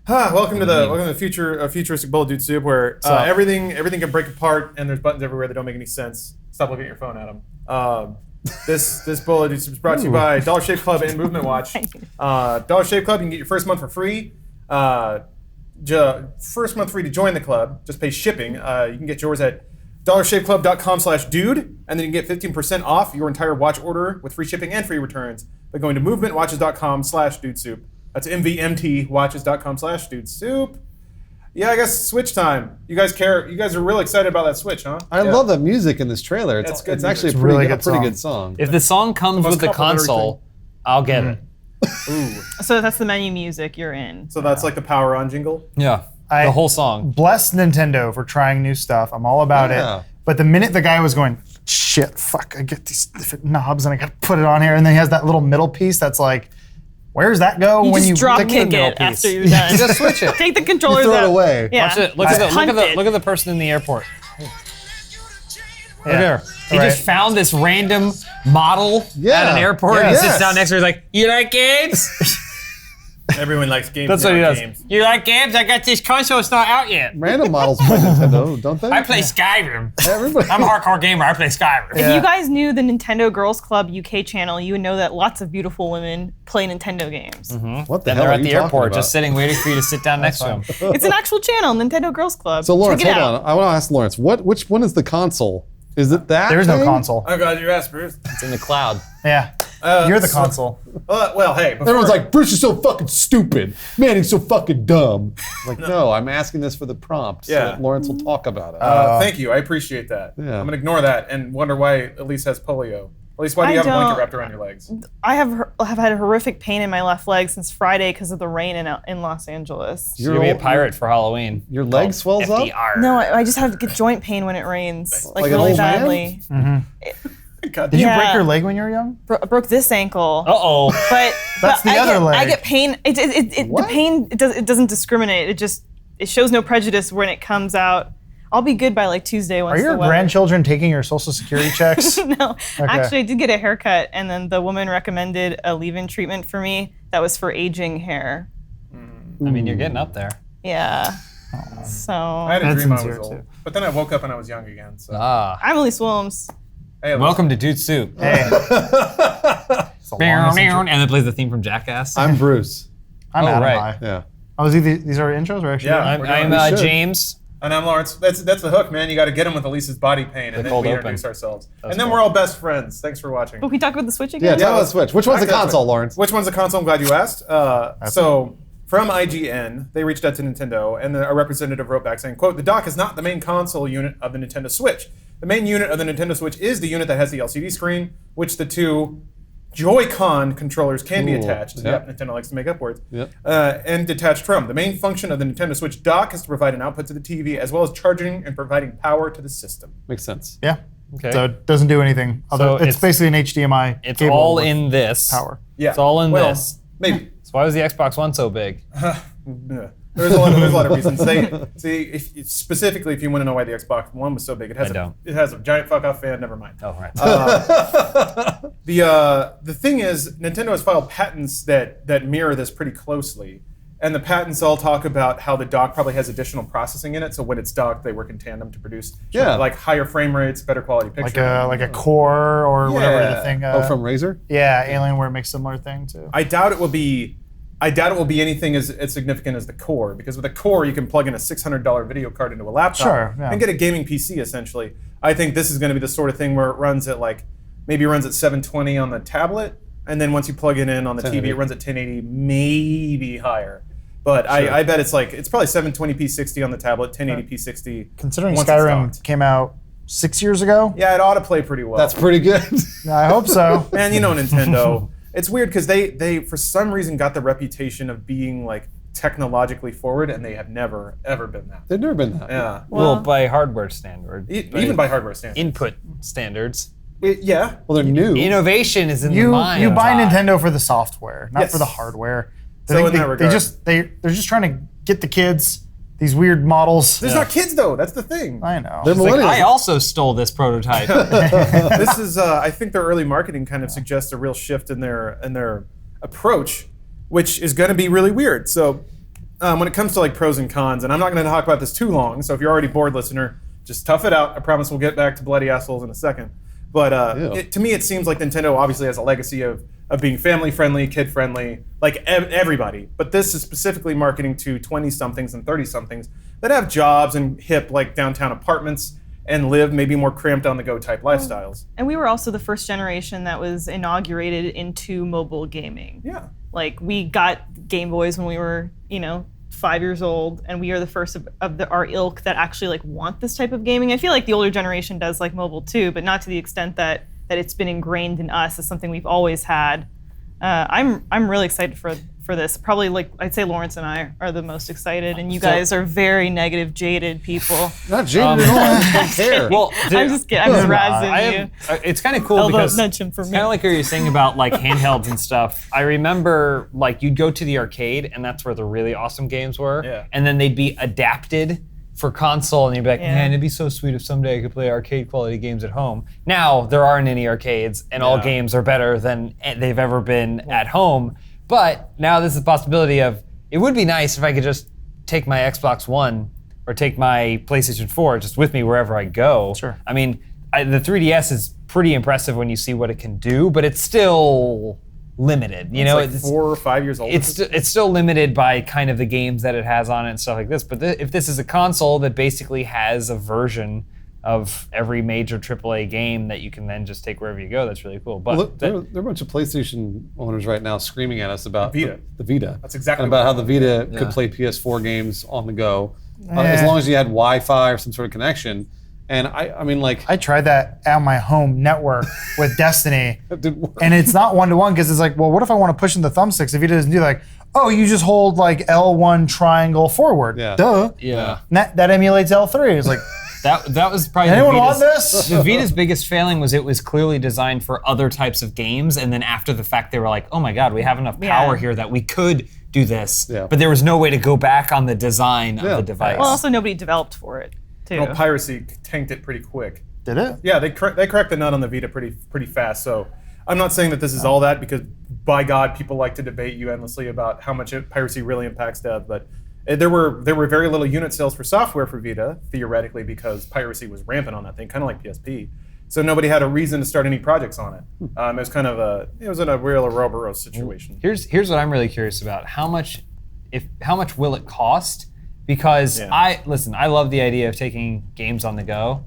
Welcome to the futuristic Bullet Dude Soup, where everything can break apart and there's buttons everywhere that don't make any sense. Stop looking at your phone, Adam. This Bullet Dude Soup is brought to you by Dollar Shave Club and Movement Watch. Dollar Shave Club, you can get your first month for free. First month free to join the club. Just pay shipping. You can get yours at dollarshaveclub.com/dude, and then you can get 15% off your entire watch order with free shipping and free returns by going to movementwatches.com/dudesoup. That's mvmtwatches.com/dudesoup. Yeah, I guess Switch time. You guys care? You guys are really excited about that Switch, huh? I love the music in this trailer. It's actually a pretty good song. If the song comes with the console, I'll get it. Ooh. So that's the menu music you're in. So that's like the power on jingle? Yeah, the whole song. Bless Nintendo for trying new stuff. I'm all about it. But the minute the guy was going, shit, fuck, I get these different knobs and I gotta put it on here, and then he has that little middle piece that's like, where's that go when you drop kick it after you're done? You just switch it. Take the controllers throw out. it away. Yeah. Watch it. Look at the person in the airport. Look there. He just found this random model at an airport and he sits down next to her. He's like, "You like games?" Everyone likes games. That's what he does. Games. You like games? I got this console. It's not out yet. Random models play Nintendo, don't they? I play Skyrim. Everybody. I'm a hardcore gamer. I play Skyrim. If you guys knew the Nintendo Girls Club UK channel, you would know that lots of beautiful women play Nintendo games. What the And hell they're are at you the talking airport, about? just sitting, waiting for you to sit down next to them. It's an actual channel, Nintendo Girls Club. So Lawrence, Check it hold out. on. I want to ask Lawrence, which one is the console? Is it that? There is no thing? console. I'm glad you asked, Bruce. It's in the cloud. Yeah. You're the console. Well, hey. Everyone's like, Bruce is so fucking stupid. Man, he's so fucking dumb. Like, no, I'm asking this for the prompt. So that Lawrence will talk about it. Thank you. I appreciate that. Yeah. I'm going to ignore that and wonder why Elise has polio. Elise, why do you have a blanket wrapped around your legs? I have had a horrific pain in my left leg since Friday because of the rain in Los Angeles. You're going to be a pirate for Halloween. Your leg swells up? FDR. No, I just have to get joint pain when it rains, like an really old man? badly. God, Did you break your leg when you were young? Broke this ankle. Uh-oh. But That's the other leg. I get pain. The pain it doesn't discriminate. It shows no prejudice when it comes out. I'll be good by like Tuesday once Are your the weather. grandchildren taking your Social Security checks? No, actually, I did get a haircut, and then the woman recommended a leave-in treatment for me that was for aging hair. I mean, you're getting up there. Yeah. So I had a dream I was sincere, old. too. But then I woke up and I was young again. So. I'm Elise Williams. Hey, Elise. Welcome to Dude Soup. Hey. And it plays the theme from Jackass. I'm Bruce. I'm Adam. right. Yeah. Oh, these are intros or actually? Yeah. I'm James. And I'm Lawrence. That's the hook, man. You got to get him with Elise's body pain, and then cold we open. introduce ourselves. That's And then cool. we're all best friends. Thanks for watching. Can we talk about the Switch Yeah, again? tell us which. Which one's the Back to console, Switch. Lawrence? Which one's the console? I'm glad you asked. So from IGN, they reached out to Nintendo, and a representative wrote back saying, quote, "The dock is not the main console unit of the Nintendo Switch. The main unit of the Nintendo Switch is the unit that has the LCD screen, which the two Joy-Con controllers can be Cool. attached." Yep. Nintendo likes to make up words. Yep. And detached from. The main function of the Nintendo Switch dock is to provide an output to the TV, as well as charging and providing power to the system. Makes sense. Yeah. Okay. So it doesn't do anything. So It's basically an HDMI It's cable all with in this. power. Yeah. It's all in this. Maybe. So why was the Xbox One so big? Yeah. There's a lot of reasons. Specifically, if you want to know why the Xbox One was so big, it has a giant fuck off fan. Never mind. Oh, right. The thing is, Nintendo has filed patents that mirror this pretty closely, and the patents all talk about how the dock probably has additional processing in it. So when it's docked, they work in tandem to produce like higher frame rates, better quality picture. Like a core or whatever the thing. From Razer? Yeah, Alienware makes similar thing too. I doubt it will be anything as significant as the core, because with a core you can plug in a $600 video card into a laptop and get a gaming PC essentially. I think this is going to be the sort of thing where it runs at maybe runs at 720 on the tablet, and then once you plug it in on the TV, it runs at 1080, maybe higher. But I bet it's probably 720p 60 on the tablet, 1080p 60. Considering once it's Skyrim docked. came out 6 years ago. Yeah, it ought to play pretty well. That's pretty good. I hope so. Man, you know Nintendo. It's weird because they for some reason got the reputation of being like technologically forward, and they have never ever been that. They've never been that. Yeah. Well, by hardware standard. Even by hardware standards. Input standards. Yeah. Well, they're new. Innovation is in the You mind. buy Nintendo for the software, not for the hardware. So in that regard. They're just trying to get the kids these weird models. There's not kids though. That's the thing. I know. They're Like, millennials. I also stole this prototype. This is, I think their early marketing kind of suggests a real shift in their approach, which is going to be really weird. So, when it comes to like pros and cons, and I'm not going to talk about this too long, so if you're already bored, listener, just tough it out. I promise we'll get back to bloody assholes in a second. But to me, it seems like Nintendo obviously has a legacy of being family-friendly, kid-friendly, like everybody. But this is specifically marketing to 20-somethings and 30-somethings that have jobs and hip, like downtown apartments and live maybe more cramped on-the-go type lifestyles. And we were also the first generation that was inaugurated into mobile gaming. Yeah. Like, we got Game Boys when we were, 5 years old, and we are the first of our ilk that actually like want this type of gaming. I feel like the older generation does like mobile too, but not to the extent that it's been ingrained in us as something we've always had. I'm really excited for this. Probably like I'd say Lawrence and I are the most excited, and you guys are very negative, jaded people. Not jaded at all. I just don't care. Well, I'm just kidding. I'm just razzing you. It's kind of cool Elbow because nudge him for it's me. kind of like what you're saying about like handhelds and stuff. I remember like you'd go to the arcade, and that's where the really awesome games were. Yeah. And then they'd be adapted for console, and you'd be like, man, it'd be so sweet if someday I could play arcade quality games at home. Now there aren't any arcades, and all games are better than they've ever been at home. But now there's the possibility of, it would be nice if I could just take my Xbox One or take my PlayStation 4 just with me wherever I go. Sure. I mean, the 3DS is pretty impressive when you see what it can do, but it's still limited. It's 4 or 5 years old. It's still limited by kind of the games that it has on it and stuff like this. But if this is a console that basically has a version of every major AAA game that you can then just take wherever you go, that's really cool. But there are a bunch of PlayStation owners right now screaming at us about Vita. The Vita. That's exactly and about what how the Vita could play PS4 games on the go, as Yeah. long as you had Wi-Fi or some sort of connection. And I mean, like, I tried that on my home network with Destiny, that didn't work. and it's not one-to-one because it's like, well, what if I want to push in the thumbsticks? If he doesn't do like, oh, you just hold like L1 triangle forward. Yeah. Duh. yeah. And that emulates L3. It's like, That was probably anyone the want Vita's, this? the Vita's biggest failing was it was clearly designed for other types of games, and then after the fact they were like, oh my god, we have enough power here that we could do this, but there was no way to go back on the design of the device. Well, also nobody developed for it too. Well, piracy tanked it pretty quick. Did it? Yeah, they cracked the nut on the Vita pretty fast. So I'm not saying that this is all that, because by God, people like to debate you endlessly about how much piracy really impacts dev. But there were very little unit sales for software for Vita, theoretically, because piracy was rampant on that thing, kind of like PSP. So nobody had a reason to start any projects on it. It was kind of it was in a real Ouroboros situation. Here's what I'm really curious about: how much will it cost? Because I love the idea of taking games on the go,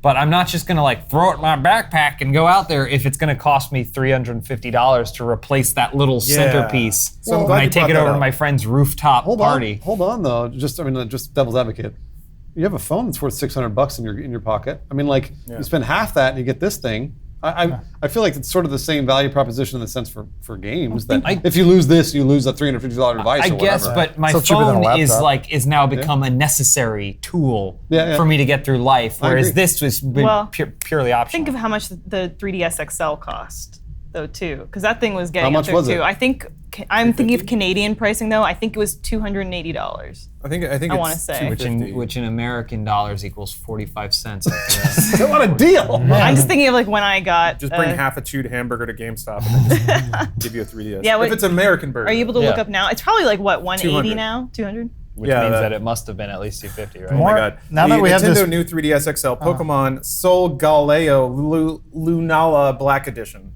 but I'm not just gonna like throw it in my backpack and go out there if it's gonna cost me $350 to replace that little centerpiece So I'm when glad I you take brought it that over to up. my friend's rooftop party. Hold on though. Just devil's advocate. You have a phone that's worth $600 in your pocket. I mean, like, you spend half that and you get this thing. I feel like it's sort of the same value proposition in the sense for games that if you lose this, you lose a $350 device. I or guess, whatever. but my Still cheaper than a phone laptop. is now become a necessary tool for me to get through life, I whereas agree. this was purely optional. Think of how much the 3DS XL cost, though, too, because that thing was getting much up there was too. it? I'm thinking of Canadian pricing though. I think it was $280. I think I wanna say. which in American dollars equals 45 cents. what a deal! I'm just thinking of like when I got. Just bring half a chewed hamburger to GameStop and then just give you a 3DS. Yeah, if it's an American burger. Are you able to look Yeah. up now? It's probably like what 180 200. now, 200. Which Yeah, means that- that it must have been at least 250, right? Oh my God! Now the that we have Nintendo this- new 3DS XL Pokemon Soul Galeo Lunala Black Edition.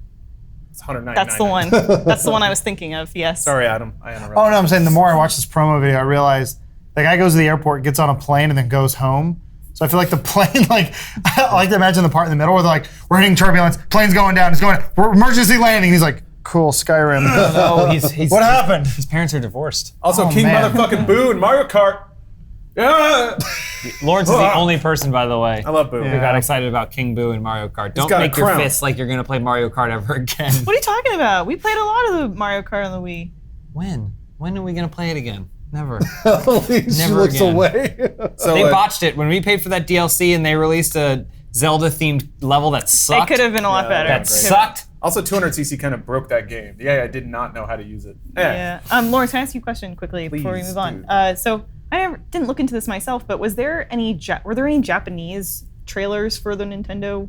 It's $199. That's the one. That's the one I was thinking of. Yes. Sorry, Adam. I interrupted. Oh no, I'm saying the more I watch this promo video, I realize the guy goes to the airport, gets on a plane, and then goes home. So I feel like the plane, like, I like to imagine the part in the middle where they're like, we're hitting turbulence, plane's going down, we're emergency landing. He's like, cool, Skyrim. No, he's What happened? His parents are divorced. Also, Oh, King man. motherfucking Boo and Mario Kart. Yeah. Lawrence is the only person, by the way, I love Boo. who got excited about King Boo and Mario Kart. Don't got a make your crown. fists like you're gonna play Mario Kart ever again. What are you talking about? We played a lot of the Mario Kart on the Wii. When? When are we gonna play it again? Never. she Never looks again. away. So, They botched it when we paid for that DLC and they released a Zelda-themed level that It sucked. could have been a lot better. That sucked. Also, 200cc kind of broke that game. Yeah, I did not know how to use it. Yeah. Lawrence, can I ask you a question quickly before we Please, move on? dude. So I didn't look into this myself, but were there any Japanese trailers for the Nintendo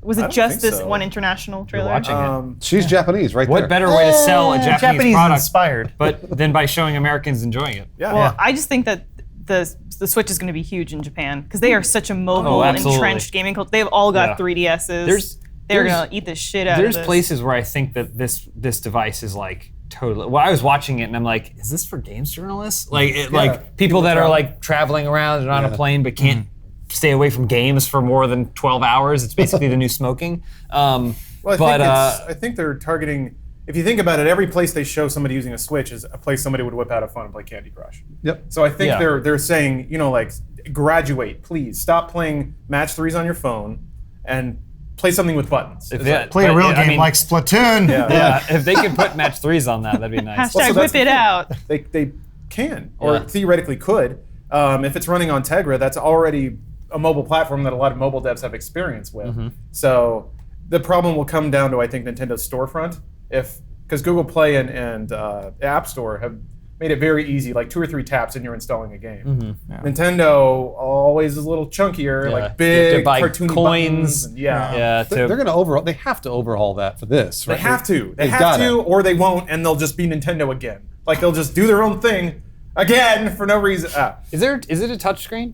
Was I it don't just think this so. one international trailer? watching it. She's Japanese, right there. What better way to sell a Japanese product inspired. but than by showing Americans enjoying it? Yeah. Well, I just think that the Switch is going to be huge in Japan because they are such a mobile, absolutely. entrenched gaming culture. They've all got 3DSs. They're going to eat the shit out of this. There's places where I think that this device is like totally. Well, I was watching it and I'm like, is this for games journalists? Like people that are like traveling around and on a plane but can't stay away from games for more than 12 hours. It's basically the new smoking. Well, I think they're targeting. If you think about it, every place they show somebody using a Switch is a place somebody would whip out a phone and play Candy Crush. Yep. So I think they're saying, like, graduate, please. Stop playing match 3s on your phone and play something with buttons. Play a real game like Splatoon. Yeah, if they could put match 3s on that, that'd be nice. Hashtag whip it out. They can, or theoretically could. If it's running on Tegra, that's already a mobile platform that a lot of mobile devs have experience with. So the problem will come down to, I think, Nintendo's storefront. Because Google Play and App Store have made it very easy, like 2 or 3 taps and you're installing a game. Nintendo always is a little chunkier, like big cartoony coins. buttons. They're going to overhaul. They have to overhaul that for this, right? They have to. They have to, or they won't, and they'll just be Nintendo again. Like they'll just do their own thing again for no reason. Is it a touchscreen?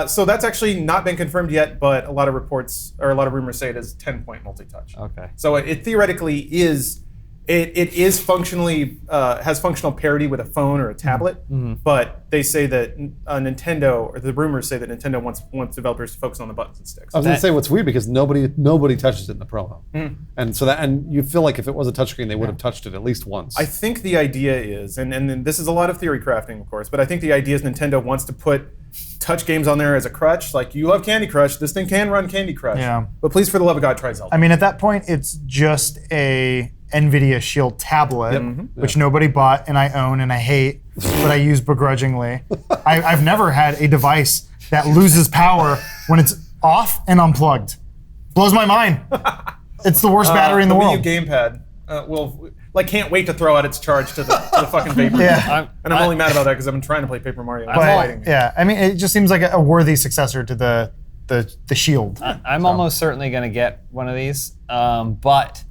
So that's actually not been confirmed yet, but a lot of reports or a lot of rumors say it is 10-point multi-touch. Okay. So it theoretically is. It is functionally has functional parity with a phone or a tablet, but they say that Nintendo, or the rumors say that Nintendo wants developers to focus on the buttons and sticks. I was going to say what's weird because nobody touches it in the promo, and you feel like if it was a touchscreen, they would have touched it at least once. I think the idea is, and this is a lot of theory crafting, of course, but I think the idea is Nintendo wants to put touch games on there as a crutch. Like, you love Candy Crush, this thing can run Candy Crush. Yeah. But please, for the love of God, try Zelda. I mean, at that point, it's just a NVIDIA Shield tablet, which nobody bought and I own and I hate, but I use begrudgingly. I've never had a device that loses power when it's off and unplugged. Blows my mind. It's the worst battery in the world. Wii U gamepad can't wait to throw out its charge to the fucking Vapor. Yeah. And I'm only mad about that because I've been trying to play Paper Mario. I mean, it just seems like a worthy successor to the Shield. I'm almost certainly going to get one of these, but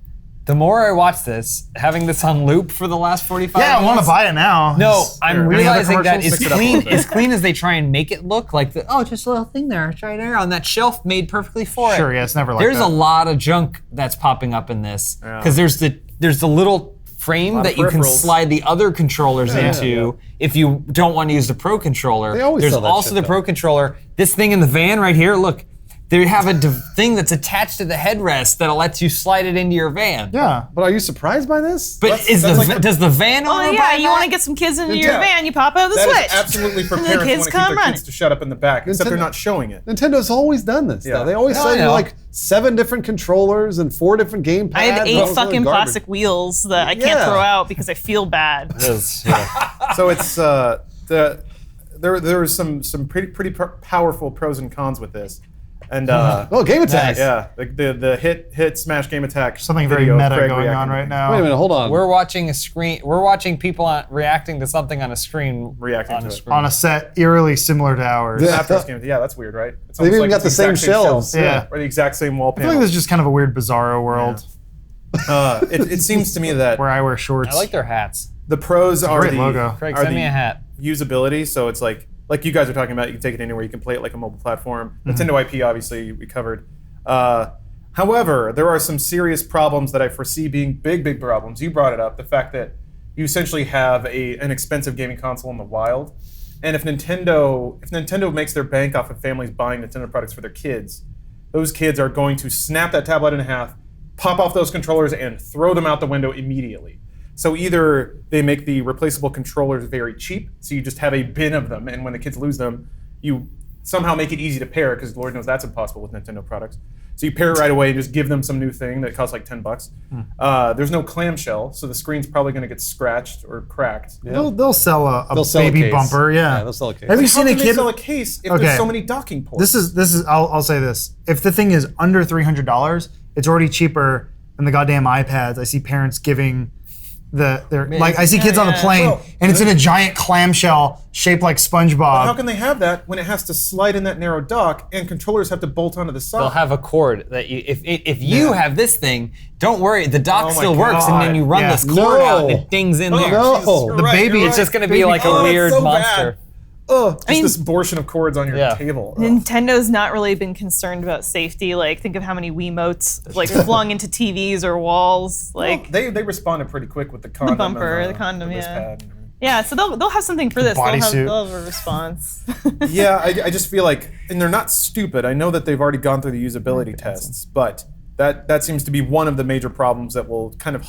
the more I watch this, having this on loop for the last 45 minutes. Yeah, I want to buy it now. No, I'm realizing that commercials? Mix it up a little bit. as clean as they try and make it look, like just a little thing there, it's right there on that shelf made perfectly for it. Sure, yeah, it's never like There's that. a lot of junk that's popping up in this because there's the little frame that you can slide the other controllers into if you don't want to use the Pro controller. They always There's sell that also shit, the though. Pro controller. This thing in the van right here, look. They have a thing that's attached to the headrest that lets you slide it into your van. Yeah. But are you surprised by this? But does the van owner Oh yeah, buy you that? want to get some kids into your Yeah. van, you pop out the That Switch. is absolutely for And parents the who kids want to keep come their running. kids to shut up in the back, except they're not showing it. Nintendo's always done this. Yeah. Though. They always I sell you know. like 7 different controllers and 4 different gamepads. I have That 8 was really fucking garbage. plastic wheels that I can't Yeah. throw out because I feel bad. So it's there are some pretty powerful pros and cons with this. And Oh, game attacks. yeah, the hit smash game attack. Something very video of meta Craig going on reacting right to now. Wait a minute, hold on. We're watching a screen. We're watching people reacting to something on a screen. Reacting on to a it. screen. On a set eerily similar to ours. Yeah. After this game, yeah, that's weird, right? It's They've almost even like got it's the same shelves. Yeah. or the exact same wall I feel like panel. this is just kind of a weird Bizarro world It seems to me that where I wear shorts. I like their hats. the pros are great the logo. Craig, are send me the a hat. usability. So it's like you guys are talking about, you can take it anywhere. You can play it like a mobile platform. Nintendo IP, obviously, we covered. However, there are some serious problems that I foresee being big problems. You brought it up, the fact that you essentially have an expensive gaming console in the wild. And if Nintendo makes their bank off of families buying Nintendo products for their kids, those kids are going to snap that tablet in half, pop off those controllers, and throw them out the window immediately. So either they make the replaceable controllers very cheap, so you just have a bin of them, and when the kids lose them, you somehow make it easy to pair, because Lord knows that's impossible with Nintendo products. So you pair it right away and just give them some new thing that costs like $10. There's no clamshell, so the screen's probably going to get scratched or cracked. Yeah. They'll sell a They'll sell a baby case. bumper, yeah. They'll sell a case. Have you How seen a can they kid? sell a case if Okay. there's so many docking ports? This is. I'll say this: if the thing is under $300, it's already cheaper than the goddamn iPads. I see parents giving Like I see kids on the plane, and it's in a giant clamshell shaped like SpongeBob. How can they have that when it has to slide in that narrow dock and controllers have to bolt onto the side? They'll have a cord that if you have this thing, don't worry, the dock still works, and then you run this cord out and it dings in there. No. The baby, It's just gonna be like a weird monster. Just this abortion of cords on your table. Nintendo's not really been concerned about safety. Like, think of how many Wiimotes like flung into TVs or walls. Like, they responded pretty quick with the condom. The bumper, and the condom, wrist yeah. pad. Yeah, so they'll have something for this. Bodysuit. They'll have a response. Yeah, I just feel like, and they're not stupid. I know that they've already gone through the usability tests, but that seems to be one of the major problems that will kind of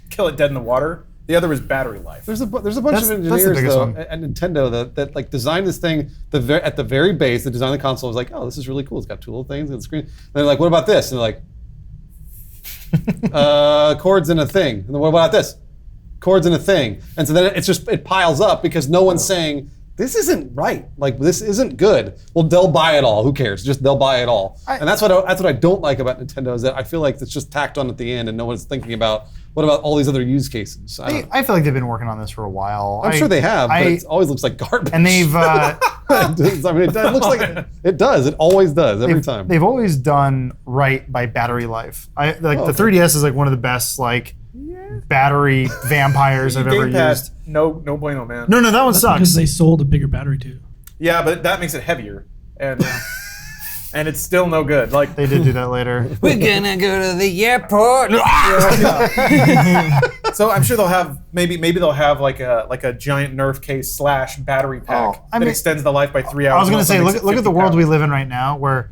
kill it dead in the water. The other is battery life. There's a bunch of engineers though, at Nintendo that like designed this thing at the very base. The design of the console was like, oh, this is really cool. It's got two little things on the screen. And they're like, what about this? And they're like, cords in a thing. And then what about this? Cords in a thing. And so then it piles up because no one's saying, this isn't right. Like, this isn't good. Well, they'll buy it all. Who cares? They'll buy it all. And that's what I don't like about Nintendo is that I feel like it's just tacked on at the end and no one's thinking about what about all these other use cases. I feel like they've been working on this for a while. I'm sure they have, but it always looks like garbage. And they've I mean, it looks like it does. It always does every time. They've always done right by battery life. The 3DS is like one of the best battery vampires I've ever used. No bueno, man. No, that one sucks. Because they sold a bigger battery too. Yeah, but that makes it heavier, and it's still no good. Like they did do that later. We're gonna go to the airport. So I'm sure they'll have maybe they'll have like a giant Nerf case / battery pack that extends the life by 3 hours. I was gonna say, look at the world we live in right now, where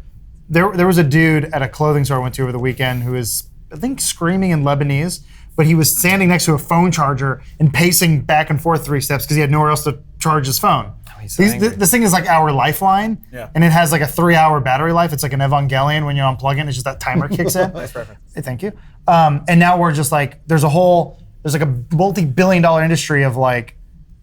there was a dude at a clothing store I went to over the weekend who was, I think, screaming in Lebanese, but he was standing next to a phone charger and pacing back and forth 3 steps because he had nowhere else to charge his phone. This thing is like our lifeline, and it has like a 3-hour battery life. It's like an Evangelion when you unplug it. It's just that timer kicks in. Nice reference. Hey, thank you. And now we're just like, there's like a multi-billion-dollar industry of like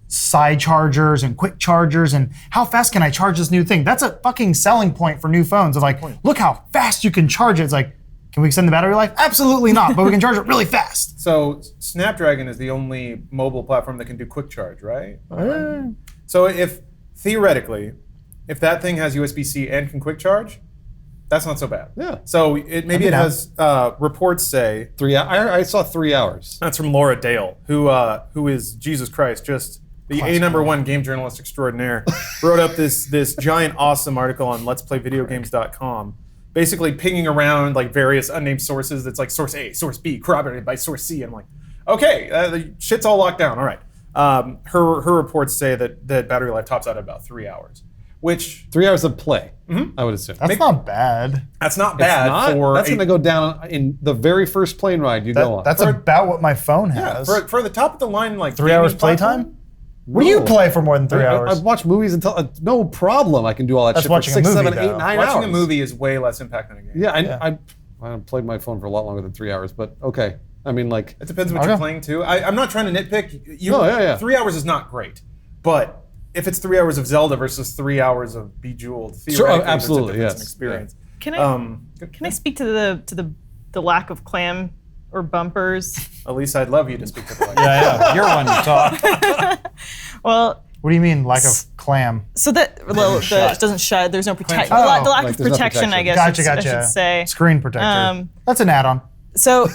side chargers and quick chargers and how fast can I charge this new thing? That's a fucking selling point for new phones of like, look how fast you can charge it. It's like, can we extend the battery life? Absolutely not, but we can charge it really fast. So Snapdragon is the only mobile platform that can do quick charge, right? So theoretically, if that thing has USB-C and can quick charge, that's not so bad. Yeah. So it has reports say 3 hours. I saw 3 hours. That's from Laura Dale, who is Jesus Christ, just the #1 game journalist extraordinaire. Wrote up this giant awesome article on Let'sPlayVideoGames.com, basically pinging around like various unnamed sources. That's like source A, source B, corroborated by source C. And I'm like, okay, the shit's all locked down. All right. Her reports say that battery life tops out at about 3 hours. Which 3 hours of play, I would assume. That's not bad. That's not bad. That's going to go down in the very first plane ride you go on. That's about what my phone has. For the top of the line, like 3 hours playtime. What do you play for more than 3 hours? I've watched movies until no problem. I can do all that That's shit watching for 6, a movie, 7, 8, though. 9 hours. Watching a movie is way less impact than a game. Yeah, I played my phone for a lot longer than 3 hours, but okay. I mean, like it depends what you're playing too. I'm not trying to nitpick. 3 hours is not great, but if it's 3 hours of Zelda versus 3 hours of Bejeweled, theoretically, absolutely, there's a difference in experience. Yeah. Can I speak to the lack of clam or bumpers? Elise, I'd love you to speak to the Yeah, you're one to talk. Well, what do you mean lack of clam? So that it doesn't shut. There's no protection. The lack of protection, I guess. Gotcha. I should say. Screen protector. That's an add-on. So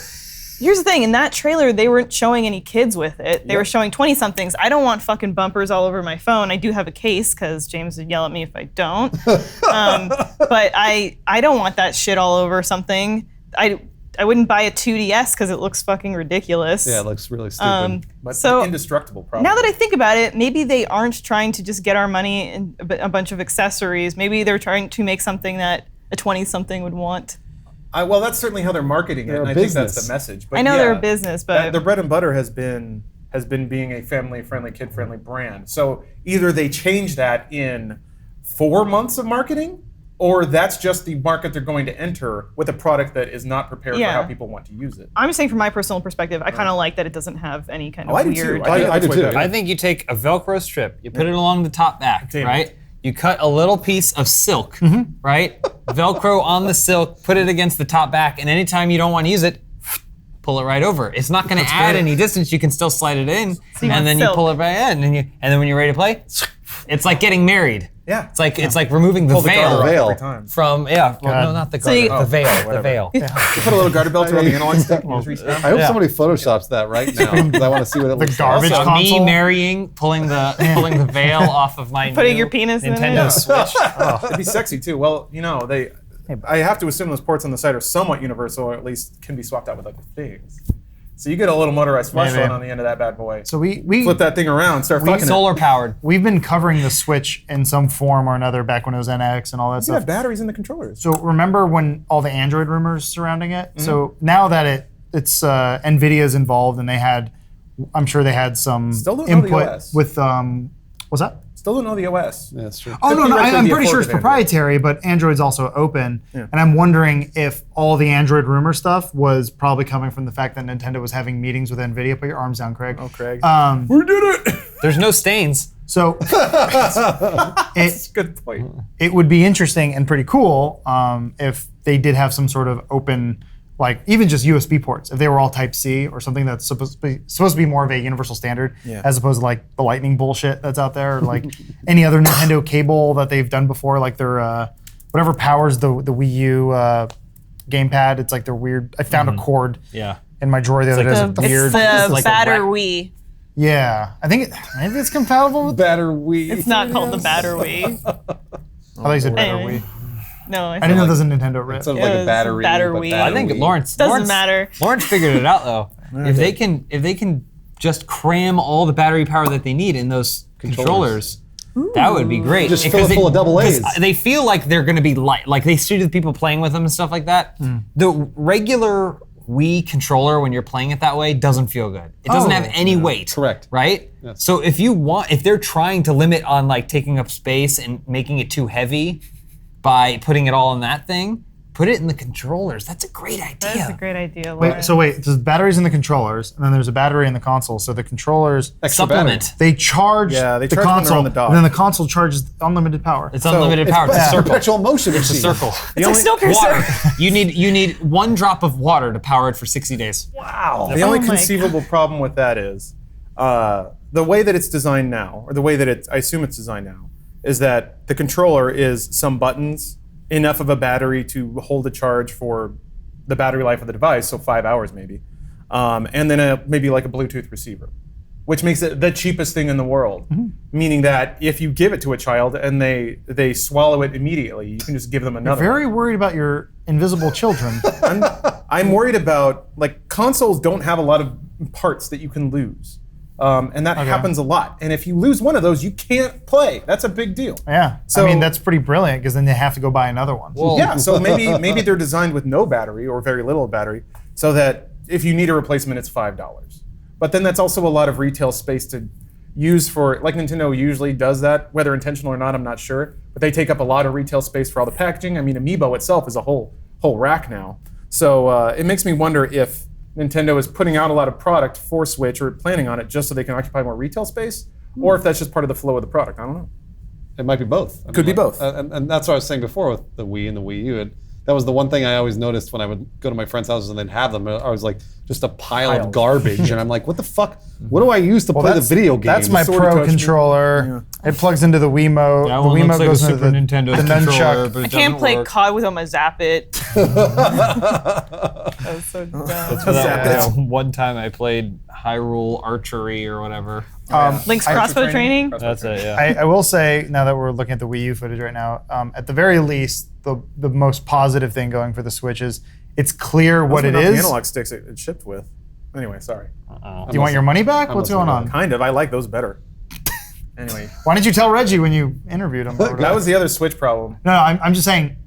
here's the thing. In that trailer, they weren't showing any kids with it. They were showing 20-somethings. I don't want fucking bumpers all over my phone. I do have a case because James would yell at me if I don't. But I don't want that shit all over something. I wouldn't buy a 2DS because it looks fucking ridiculous. Yeah, it looks really stupid. But so indestructible, probably. Now that I think about it, maybe they aren't trying to just get our money in a bunch of accessories. Maybe they're trying to make something that a 20-something would want. Well, that's certainly how they're marketing it, and I think that's the message. But I know they're a business, but their bread and butter has been being a family-friendly, kid-friendly brand. So either they change that in 4 months of marketing, or that's just the market they're going to enter with a product that is not prepared for how people want to use it. I'm saying from my personal perspective, I kind of like that it doesn't have any kind of weird... I do too. I think you take a Velcro strip, you put it along the top back, right? You cut a little piece of silk, right? Velcro on the silk, put it against the top back, and anytime you don't want to use it, pull it right over. It's not going to add any distance. You can still slide it in, and then you pull it right in, and then when you're ready to play, it's like getting married. Yeah. It's like removing the veil every time. from well, no, not the garter, the veil, the veil. You put a little garter belt around the analog stick and just reach down. I hope somebody photoshops that right now because I want to see what it looks garbage like. So console? me marrying, pulling the veil off of my Putting new your penis in it? Nintendo Switch. It'd be sexy too. Well, I have to assume those ports on the side are somewhat universal, or at least can be swapped out with other things. So you get a little motorized flashlight on the end of that bad boy. So we flip that thing around, start fucking it. Solar powered. We've been covering the Switch in some form or another back when it was NX and all that You stuff. have batteries in the controllers. So remember when all the Android rumors surrounding it? So now that it's NVIDIA's involved and I'm sure they had some Still don't know the input OS. with, what's that? Still don't know the OS. Yeah, that's true. Oh, no, Theoretically, I'm the pretty sure it's affordable proprietary, but Android's also open. And I'm wondering if all the Android rumor stuff was probably coming from the fact that Nintendo was having meetings with NVIDIA. Put your arms down, Craig. Oh, Craig. We did it! There's no stains. So That's a good point. it would be interesting and pretty cool if they did have some sort of open, like even just USB ports, if they were all Type C or something that's supposed to be more of a universal standard, as opposed to like the Lightning bullshit that's out there, or like any other Nintendo cable that they've done before, like their whatever powers the Wii U gamepad. It's like their weird. I found a cord in my drawer the other day. It's weird. It's the like Batter Wii. Yeah, I think maybe it's compatible with. Batter Wii. It's not called the Batter Wii. I thought you said Batter Anyway. Wii. No, I didn't know there's a Nintendo rip. Sounds like a battery. Batter but Wii. Batter I think Wii. Lawrence Doesn't matter. Lawrence figured it out though. If they can just cram all the battery power that they need in those controllers, that would be great. Just fill it full of double A's. They feel like they're going to be light. Like they see the people playing with them and stuff like that. The regular Wii controller, when you're playing it that way, doesn't feel good. It doesn't have any weight. Correct. Right? Yes. So if they're trying to limit on like taking up space and making it too heavy by putting it all in that thing, put it in the controllers. That's a great idea. That's a great idea, Lauren. Wait, there's batteries in the controllers, and then there's a battery in the console. So the controllers Supplement. they charge they the charge when they're console, on the dock. and then the console charges unlimited power. It's unlimited power. It's a It's a circle. perpetual motion It's a machine. circle. It's like Snowpiercer. Water. You need 1 drop of water to power it for 60 days. Wow. The only my conceivable problem with that is the way that it's designed now, or the way that I assume it's designed now, is that the controller is some buttons, enough of a battery to hold a charge for the battery life of the device, so 5 hours maybe, and then maybe like a Bluetooth receiver, which makes it the cheapest thing in the world. Meaning that if you give it to a child and they swallow it immediately, you can just give them another. Very worried about your invisible children. I'm worried about, like, consoles don't have a lot of parts that you can lose. And that happens a lot. And if you lose one of those, you can't play. That's a big deal. Yeah, So- I mean that's pretty brilliant because then they have to go buy another one. Yeah, so maybe they're designed with no battery or very little battery, so that if you need a replacement, it's $5. But then that's also a lot of retail space to use for, like Nintendo usually does that, whether intentional or not, I'm not sure. But they take up a lot of retail space for all the packaging. I mean, Amiibo itself is a whole rack now. So it makes me wonder if Nintendo is putting out a lot of product for Switch or planning on it just so they can occupy more retail space, or if that's just part of the flow of the product. I don't know. It might be both. Could be both. And that's what I was saying before with the Wii and the Wii U. That was the one thing I always noticed when I would go to my friends' houses and they'd have them. I was like, just a pile of garbage. And I'm like, what the fuck? What do I use to play the video game? That's my Sword Pro touch me. controller. It plugs into the Wiimote. That the one Wiimote looks like a goes into Super the Nintendo's the controller, nunchuck. but I it can't doesn't play work. COD without my Zap It. That was so dumb. One time I played Hyrule Archery or whatever. Link's crossbow training. That's it, yeah. I will say, now that we're looking at the Wii U footage right now, at the very least, the most positive thing going for the Switch is it's clear what it Those were not the is. analog sticks it shipped with. Anyway, sorry. Do you want your money back? What's going on? Kind of. I like those better. Anyway, Why didn't you tell Reggie when you interviewed him? that was the other Switch problem. No, I'm just saying,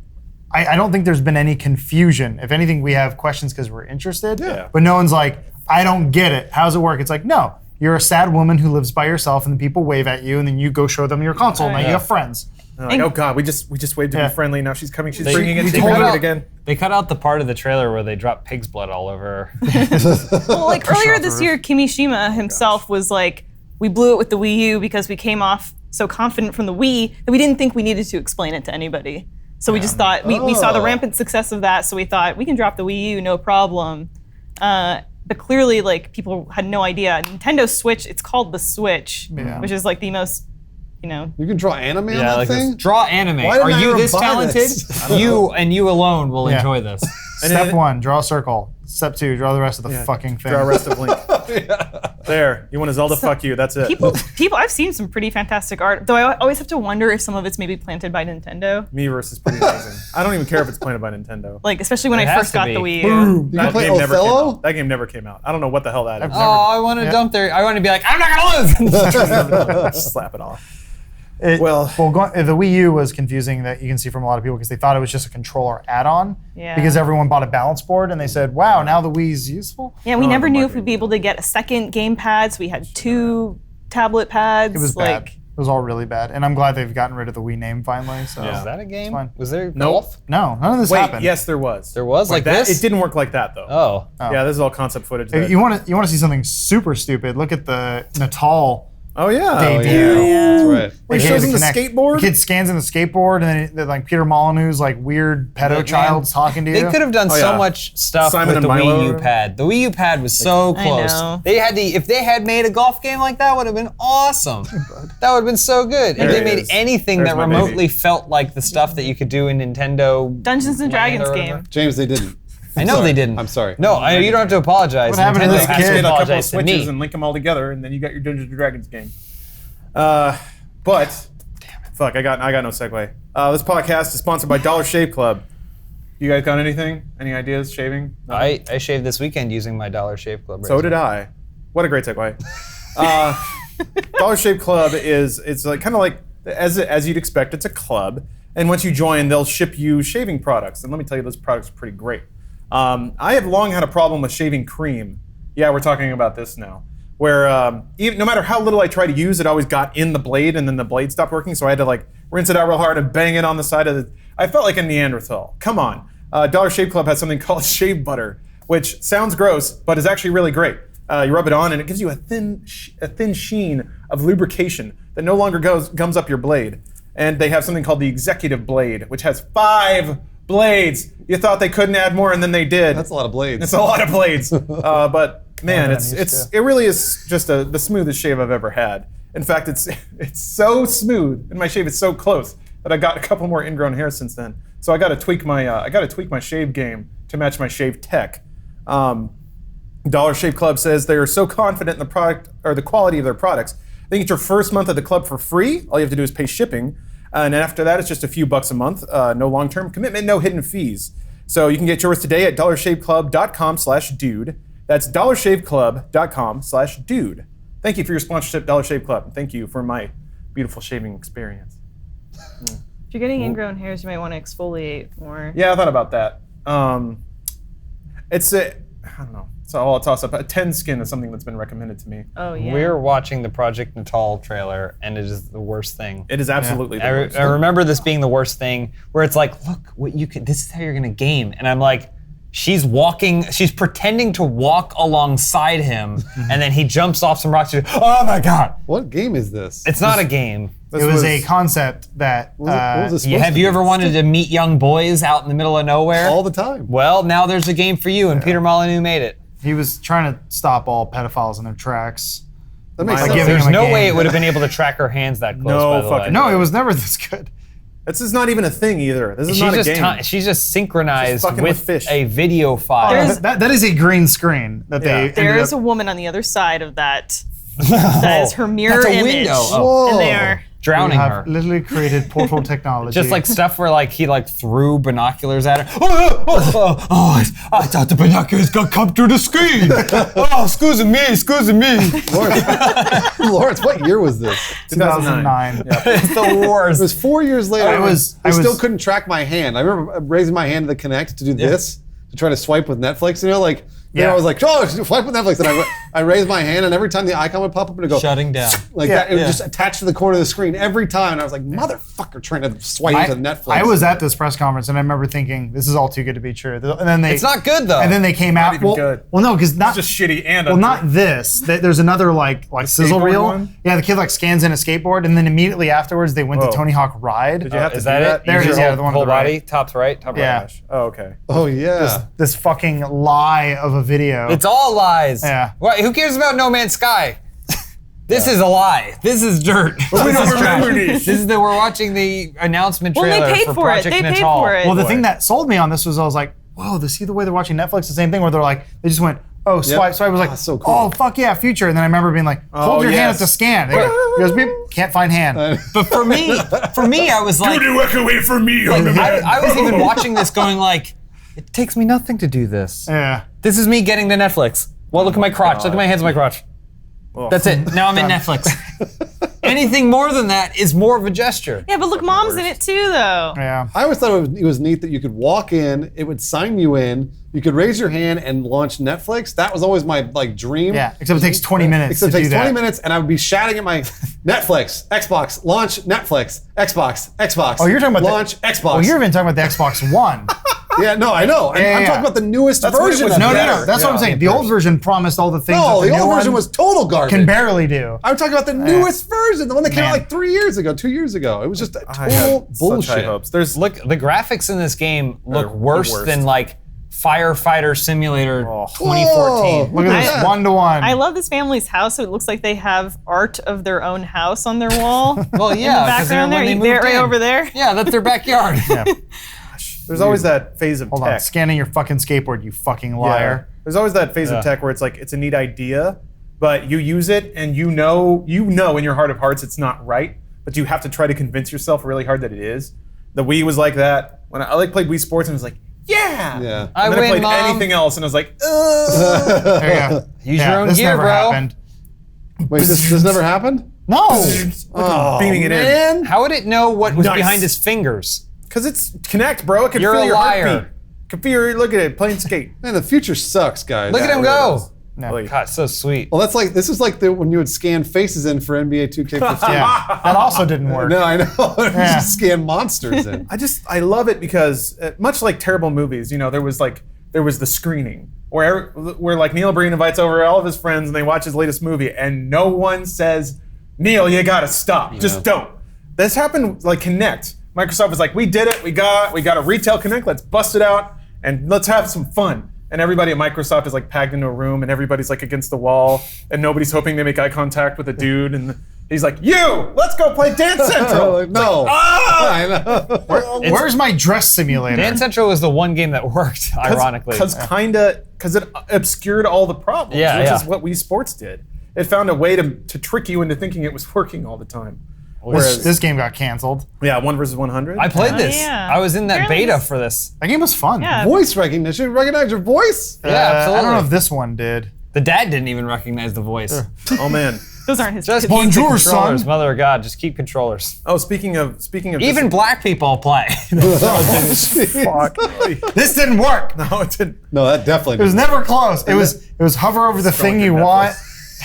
I don't think there's been any confusion. If anything, we have questions because we're interested. Yeah. But no one's like, I don't get it. How's it work? It's like, no, you're a sad woman who lives by yourself, and then people wave at you, and then you go show them your console. And now you have friends. And like, oh God, we just waved to Yeah. be friendly. Now she's coming. She's They- bringing it. we She's told bringing her- it again. They cut out the part of the trailer where they dropped pig's blood all over her. Well, like earlier this year, Kimishima himself was like, we blew it with the Wii U because we came off so confident from the Wii that we didn't think we needed to explain it to anybody. So we just thought, we saw the rampant success of that, so we thought, we can drop the Wii U, no problem. but clearly like people had no idea. Nintendo Switch, it's called the Switch, which is like the most, You can draw anime on that thing? Draw anime. Why didn't Are I you ever this buy talented? this? You and you alone will enjoy this. Step 1, draw a circle. Step 2, draw the rest of the fucking thing. Draw rest of Link. There, you want a Zelda? Fuck you. That's it. People, I've seen some pretty fantastic art. Though I always have to wonder if some of it's maybe planted by Nintendo. Miiverse is pretty amazing. I don't even care if it's planted by Nintendo. Like especially when It I has first to got be. the Wii U. You can play never came Othello? out. That game never came out. I don't know what the hell that is. Oh, I want to dump there. I want to be like, I'm not gonna lose. Just slap it off. The Wii U was confusing that you can see from a lot of people because they thought it was just a controller add-on. Yeah. Because everyone bought a balance board and they said, wow, now the Wii's useful. Yeah, we never knew if we'd be able to get a second game pad, so we had 2 tablet pads. It was bad. It was all really bad. And I'm glad they've gotten rid of the Wii name finally. So Is that a game? fine. Was there golf? No, none of this Wait, happened. yes, there was. There was like that, this? It didn't work like that though. Oh. Yeah, this is all concept footage. If you want to see something super stupid, look at the Natal Oh yeah. debut. That's right. Wait, They shows gave him the Kinect. skateboard? The kid scans in the skateboard, and then like Peter Molyneux's like weird pedo child's talking to you. They could have done so yeah. much stuff Simon with the and Milo. Wii U pad. The Wii U pad was so I close. know. If they had made a golf game like that, would have been awesome. That would have been so good. There If they it made is. anything There's that my remotely baby. felt like the stuff that you could do in Nintendo Dungeons and Land Dragons or whatever. game. James, they didn't. I know they didn't. I'm sorry. No, you don't have to apologize. What happened to Nintendo this has kid? to Get a couple of apologize to switches me. and link them all together, and then you got your Dungeons and Dragons game. But fuck, I got no segue. This podcast is sponsored by Dollar Shave Club. You guys got anything? Any ideas? Shaving? No? I shaved this weekend using my Dollar Shave Club razor. So did I. What a great segue. Dollar Shave Club it's like kind of like as you'd expect. It's a club, and once you join, they'll ship you shaving products. And let me tell you, those products are pretty great. I have long had a problem with shaving cream. Yeah, we're talking about this now. Where no matter how little I try to use, it always got in the blade, and then the blade stopped working. So I had to like rinse it out real hard and bang it on the side of the. I felt like a Neanderthal. Come on. Dollar Shave Club has something called shave butter, which sounds gross, but is actually really great. You rub it on, and it gives you a thin sheen of lubrication that no longer gums up your blade. And they have something called the Executive Blade, which has 5 blades. You thought they couldn't add more, and then they did. That's a lot of blades. It's a lot of blades, but man, than I'm used to. it really is just the smoothest shave I've ever had. In fact, it's so smooth, and my shave is so close that I got a couple more ingrown hairs since then. So I got to tweak my shave game to match my shave tech. Dollar Shave Club says they are so confident in the product or the quality of their products. They can get your first month of the club for free. All you have to do is pay shipping, and after that, it's just a few bucks a month. No long-term commitment, no hidden fees. So you can get yours today at dollarshaveclub.com/dude. That's dollarshaveclub.com/dude. Thank you for your sponsorship, Dollar Shave Club. And thank you for my beautiful shaving experience. If you're getting ingrown hairs, you might want to exfoliate more. Yeah, I thought about that. I don't know. It's all a toss-up. A 10 skin is something that's been recommended to me. Oh yeah. We're watching the Project Natal trailer, and it is the worst thing. It is absolutely the worst. I remember this being the worst thing, where it's like, look, what you can. This is how you're gonna game, and I'm like, she's pretending to walk alongside him, and then he jumps off some rocks. Oh my god! What game is this? It's not a game. It was a concept that What was it supposed Have to you be? ever wanted to meet young boys out in the middle of nowhere? All the time. Well, now there's a game for you, and Peter Molyneux made it. he was trying to stop all pedophiles in their tracks. That makes By sense. giving There's him a no game. way it would have been able to track her hands that close. No by the way. fucking- No, it was never this good. This is not even a thing either. This is not a game. She's just synchronized fucking with fish. a video file. There's- That is a green screen that they. Yeah. There ended is a up- woman on the other side of that. That is her mirror That's a image. window. Oh. And they are. drowning we her. have literally created portal technology. Just like stuff where like he like threw binoculars at her. Oh, I thought the binoculars got come through the screen. Oh, excuse me. Lawrence, what year was this? 2009. It's the It worst. was 4 years later. I still was- couldn't track my hand. I remember raising my hand to the Kinect to do this, to try to swipe with Netflix. You know, like, Yeah. I was like, oh, swipe with Netflix. And I raised my hand, and every time the icon would pop up, and it'd go, Shutting down. like Yeah. that. It was just attached to the corner of the screen every time. And I was like, motherfucker, trying to swipe to Netflix. I was at this press conference and I remember thinking, this is all too good to be true. And then they. It's not good though. And then they came out. even well, good. well, no, because not It's just shitty and Well, untrue. not this. There's another like sizzle skateboard reel. one? Yeah, the kid like scans in a skateboard, and then immediately afterwards they went Whoa. to Tony Hawk Ride. Did you have to is do that that? it? There it Use is, your yeah, whole- the one on whole the right. body, top right, top Yeah. right. Oh, okay. Oh, yeah. This fucking lie of a video. It's all lies. Yeah. What, who cares about No Man's Sky? This is a lie. This is dirt. But we don't remember these. This is we're watching the announcement trailer Well, they paid for for it. Project They paid Natal. for it. Well, the thing that sold me on this was I was like, whoa, see the way they're watching Netflix? The same thing where they're like, they just went, oh, swipe. So I was like, That's so cool. oh, fuck yeah, future. And then I remember being like, hold your hand at the scan. They go, he goes, beep, can't find hand. But for me, I was like, walk away from me. I was even watching this going like, it takes me nothing to do this. Yeah. This is me getting to Netflix. Well, look at my crotch. Look at my hands on my crotch. That's it. Now I'm in Netflix. Anything more than that is more of a gesture. Yeah, but look, Mom's in it too, though. Yeah. I always thought it was neat that you could walk in, it would sign you in, you could raise your hand and launch Netflix. That was always my dream. Yeah, except it takes 20 minutes Except to it takes do 20 that. minutes, and I would be shouting at my Xbox, launch Netflix, Xbox. Oh, you're talking about launch Xbox. Oh, you're even talking about the Xbox One. Yeah, no, I know. I'm yeah. talking about the newest That's what it version. was. of No, it. That's what I'm saying. The old version promised all the things No, that the new old version one was total garbage. can barely do. I'm talking about the newest version, the one that came out Man. like 2 years ago. It was just I total had bullshit. such high hopes. There's Look, the graphics in this game look They're the worse worst. than like Firefighter Simulator Oh. 2014. Look at this, 1-to-1. I love this family's house. So it looks like they have art of their own house on their wall. Well, in the yeah, because background there. when they You there, moved right in. over there. Yeah, that's their backyard. there's always that phase of Hold tech. on, scanning your fucking skateboard, you fucking liar. There's always that phase Yeah. of tech where it's like it's a neat idea, but you use it and you know in your heart of hearts it's not right, but you have to try to convince yourself really hard that it is. The Wii was like that. When I played Wii Sports and it was like, yeah. Yeah. I And then win, I played Mom. anything else and I was like, ugh. There you go. Use your own this gear, never bro. happened. Wait, this never happened? No. beaming it in. Man. How would it know what was Nice. behind his fingers? Because it's Connect, bro. It can You're feel a your liar. heartbeat. Can feel your, look at it, playing skate. Man, the future sucks, guys. Look at him go. No. God, so sweet. Well, this is like when you would scan faces in for NBA 2K15. Yeah, that also didn't work. No, I know. You Yeah. just scan monsters in. I love it because much like terrible movies, there was the screening where like Neil Breen invites over all of his friends and they watch his latest movie and no one says, Neil, you gotta stop. Just don't. This happened like Connect. Microsoft was like, we did it. We got a retail Connect. Let's bust it out and let's have some fun. And everybody at Microsoft is like packed into a room and everybody's like against the wall and nobody's hoping they make eye contact with a dude and he's like, let's go play Dance Central. Like, no. I know. Where's my dress simulator? Dance Central was the one game that worked, ironically. Because it obscured all the problems, which is what Wii Sports did. It found a way to trick you into thinking it was working all the time. This game got canceled. Yeah, 1 versus 100. I played this. yeah. I was in that Apparently beta this- for this. That game was fun. Yeah. Voice recognition. Recognize your voice? Yeah, absolutely. I don't know if this one did. The dad didn't even recognize the voice. Oh man. Those aren't his Just kids. keep the Bonjour, controllers, son. Mother of God. Just keep controllers. Oh, speaking of Even black people play. fuck. This didn't work. No, it didn't. No, that definitely It was didn't. never close. It was hover over the thing you Netflix. want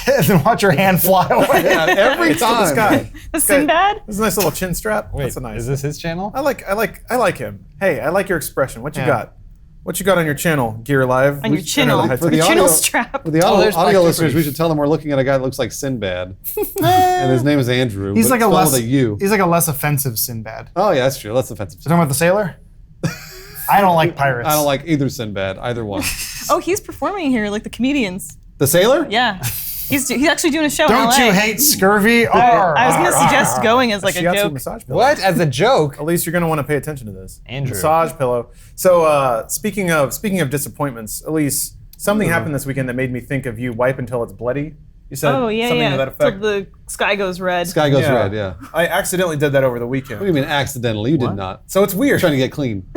and then watch your hand fly away. Yeah, every It's still time. this guy. The Sinbad? This is a nice little chin strap. Wait, That's a nice. is this his channel? I like him. Hey, I like your expression. What you got? What you got on your channel, Gear Live? On your channel. For the Channel audio- strap. For the Oh, there's audio Black listeners, Troopers. we should tell them we're looking at a guy that looks like Sinbad. And his name is Andrew. He's but like a spelled less with a U. He's like a less offensive Sinbad. Oh, yeah, that's true. That's offensive. You talking about the sailor? I don't like pirates. I don't like either Sinbad, either one. Oh, he's performing here like the comedians. The sailor? Yeah. He's actually doing a show in Don't LA. you hate scurvy? I was going to suggest going as like a Shiatsu joke. massage pillow. What? As a joke? At least you're gonna want to pay attention to this. Andrew. Massage pillow. So speaking of disappointments, Elise, something happened this weekend that made me think of you. Wipe until it's bloody. You said Oh, yeah, something yeah. to that Till effect. the sky goes red. Sky goes red, yeah. I accidentally did that over the weekend. What do you mean accidentally? You did not. So it's weird. Trying to get clean.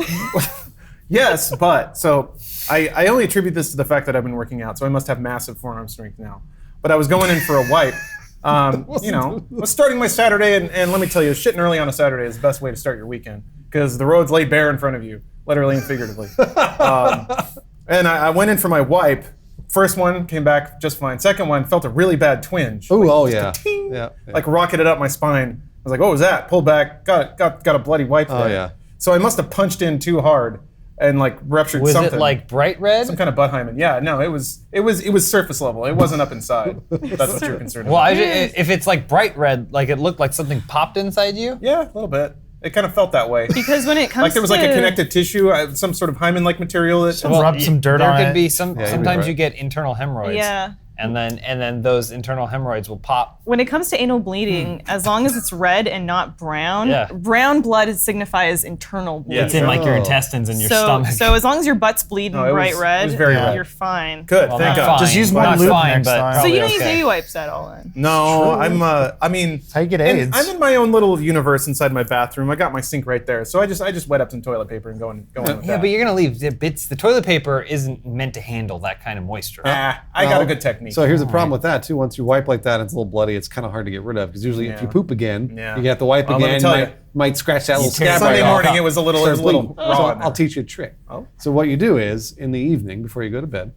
Yes, but so I only attribute this to the fact that I've been working out, so I must have massive forearm strength now. But I was going in for a wipe. Was starting my Saturday, and let me tell you, shitting early on a Saturday is the best way to start your weekend because the roads lay bare in front of you, literally and figuratively. And I went in for my wipe. First one came back just fine. Second one felt a really bad twinge. Ooh, Like, oh, just a yeah. ting, Yeah. Like rocketed up my spine. I was like, what was that? Pulled back, got a bloody wipe there. Oh, yeah. So I must have punched in too hard and like ruptured Was something. it like bright red? Some kind of butt hymen. Yeah, no, it was surface level. It wasn't up inside. That's what you're concerned Well, about. if it's like bright red, like it looked like something popped inside you. Yeah, a little bit. It kind of felt that way. Because when it comes like there was to, like a connected tissue, some sort of hymen-like material that. Rub some dirt on it. There could be sometimes right. you get internal hemorrhoids. Yeah. And then those internal hemorrhoids will pop. When it comes to anal bleeding, as long as it's red and not brown, Yeah. brown blood signifies internal bleeding. It's in like your intestines and your stomach. So as long as your butt's bleeding bright red, it was very red. you're fine. Good, Well, thank not God. fine. Just use more Not lube fine, next but time. So probably you don't use okay. baby wipes at all then? No, I mean, how you get and AIDS. I'm in my own little universe inside my bathroom. I got my sink right there, so I just wet up some toilet paper and go in with Yeah, that. but you're gonna leave the bits. The toilet paper isn't meant to handle that kind of moisture. I got a good technique. So here's the problem with that too. Once you wipe like that, and it's a little bloody. It's kind of hard to get rid of because usually if you poop again, you have to wipe Well, let me again. tell You you. might scratch that little tear scab Sunday right off. morning, it was a little Starts bleeding. raw. So in there. I'll teach you a trick. Oh. So what you do is in the evening before you go to bed,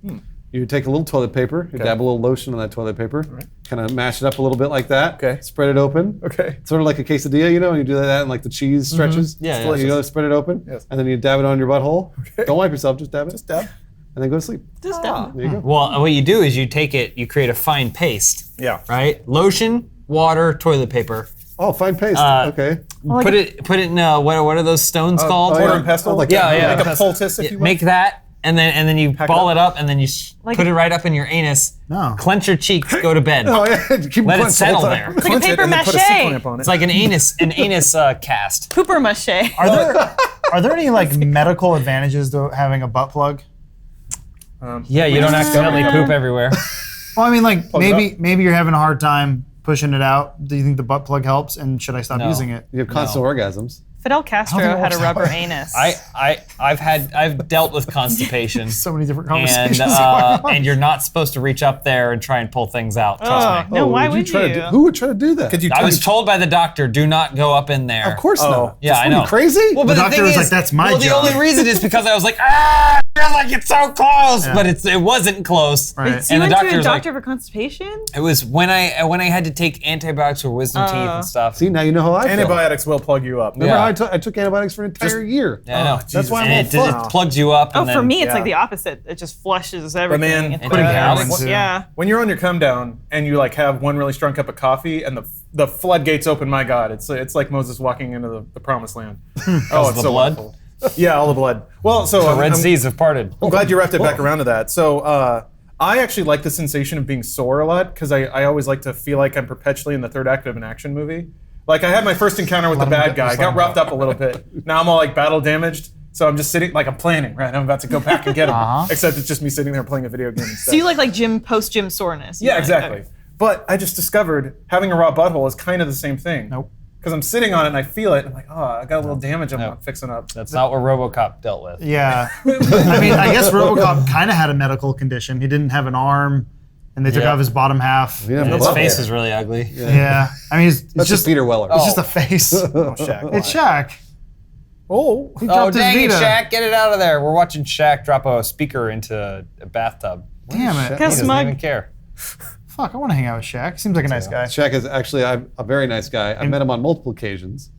you take a little toilet paper, you dab a little lotion on that toilet paper, kind of mash it up a little bit like that. Okay. Spread it open. Okay. Sort of like a quesadilla, you know, you do that and like the cheese stretches. Yeah, So yeah. you go spread it open, Yes. and then you dab it on your butthole. Okay. Don't wipe yourself, just dab it. Just dab. And then go to sleep. Just down. There you go. Well, what you do is you take it, you create a fine paste. Yeah. Right? Lotion, water, toilet paper. Oh, fine paste. Okay. Put it in what are those stones called? Mortar yeah. and pestle? Oh, like Yeah, that. yeah. Like a pestle. poultice, if you will. Make that, and then you ball it up, and then you put it right up in your anus. No. Clench your cheeks, go to bed. Oh yeah. Keep Let it clenched the whole settle time. there. It's like a Clench it paper and then put a mache. C-clamp on it. It's like an anus cast. Pooper mache. Are there any like medical advantages to having a butt plug? Yeah, you don't accidentally poop everywhere. Well, I mean, like Plug it maybe you're having a hard time pushing it out. Do you think the butt plug helps? And should I stop No. using it? You have constant orgasms. Fidel Castro I don't think it had a works that rubber way. anus. I've dealt with constipation. So many different And conversations. going on. and you're not supposed to reach up there and try and pull things out. Trust me. No, why would would try you? to do, who would try to do that? Could you I was told by the doctor, do not go up in there. Of course not. Yeah, I What, are know. you crazy? Well, but The the doctor thing was is, like, "That's my well, job." the only reason is because I was like, I feel like it's so close, but it wasn't close. Right. So you And the went to a doctor's like, doctor for constipation? it was when I had to take antibiotics for wisdom teeth and stuff. See, now you know how I feel. Antibiotics will plug you up. Remember Yeah. how I took antibiotics for an entire year? Yeah, I know. That's why I'm and all it fucked. plugs you up. Oh, and for then- me, it's yeah. like the opposite. It just flushes everything. man, It putting does. heroin too. Yeah. When you're on your come down and you like have one really strong cup of coffee and the floodgates open, my God, it's like Moses walking into the promised land. Oh, it's the so blood? wonderful. Yeah, all the blood. Well, so The Red Seas have parted. I'm glad you wrapped it back around to that. So I actually like the sensation of being sore a lot because I always like to feel like I'm perpetually in the third act of an action movie. Like I had my first encounter with the bad guy. I got roughed up a little bit. Now I'm all like battle damaged. So I'm just sitting, like I'm planning, right? I'm about to go back and get him. Except it's just me sitting there playing a video game instead. So you like gym, post-gym soreness? Yeah, exactly. But I just discovered having a raw butthole is kind of the same thing. Nope. Because I'm sitting on it and I feel it. And I'm like, oh, I got a little damage I'm not fixing up. That's not what RoboCop dealt with. Yeah. I mean, I guess RoboCop kind of had a medical condition. He didn't have an arm, and they took Yeah. off his bottom half. Yeah, His well, face is really ugly. Yeah. I mean, it's That's just just Peter Weller. It's just a face. Oh, Shaq. It's Shaq. Oh. He Oh, dropped his dang it, Vita. Shaq, get it out of there. We're watching Shaq drop a speaker into a bathtub. Damn Shaq? it. He Guess doesn't smug. even care. Fuck, I want to hang out with Shaq. Seems like a nice guy. Shaq is actually a very nice guy. I met him on multiple occasions.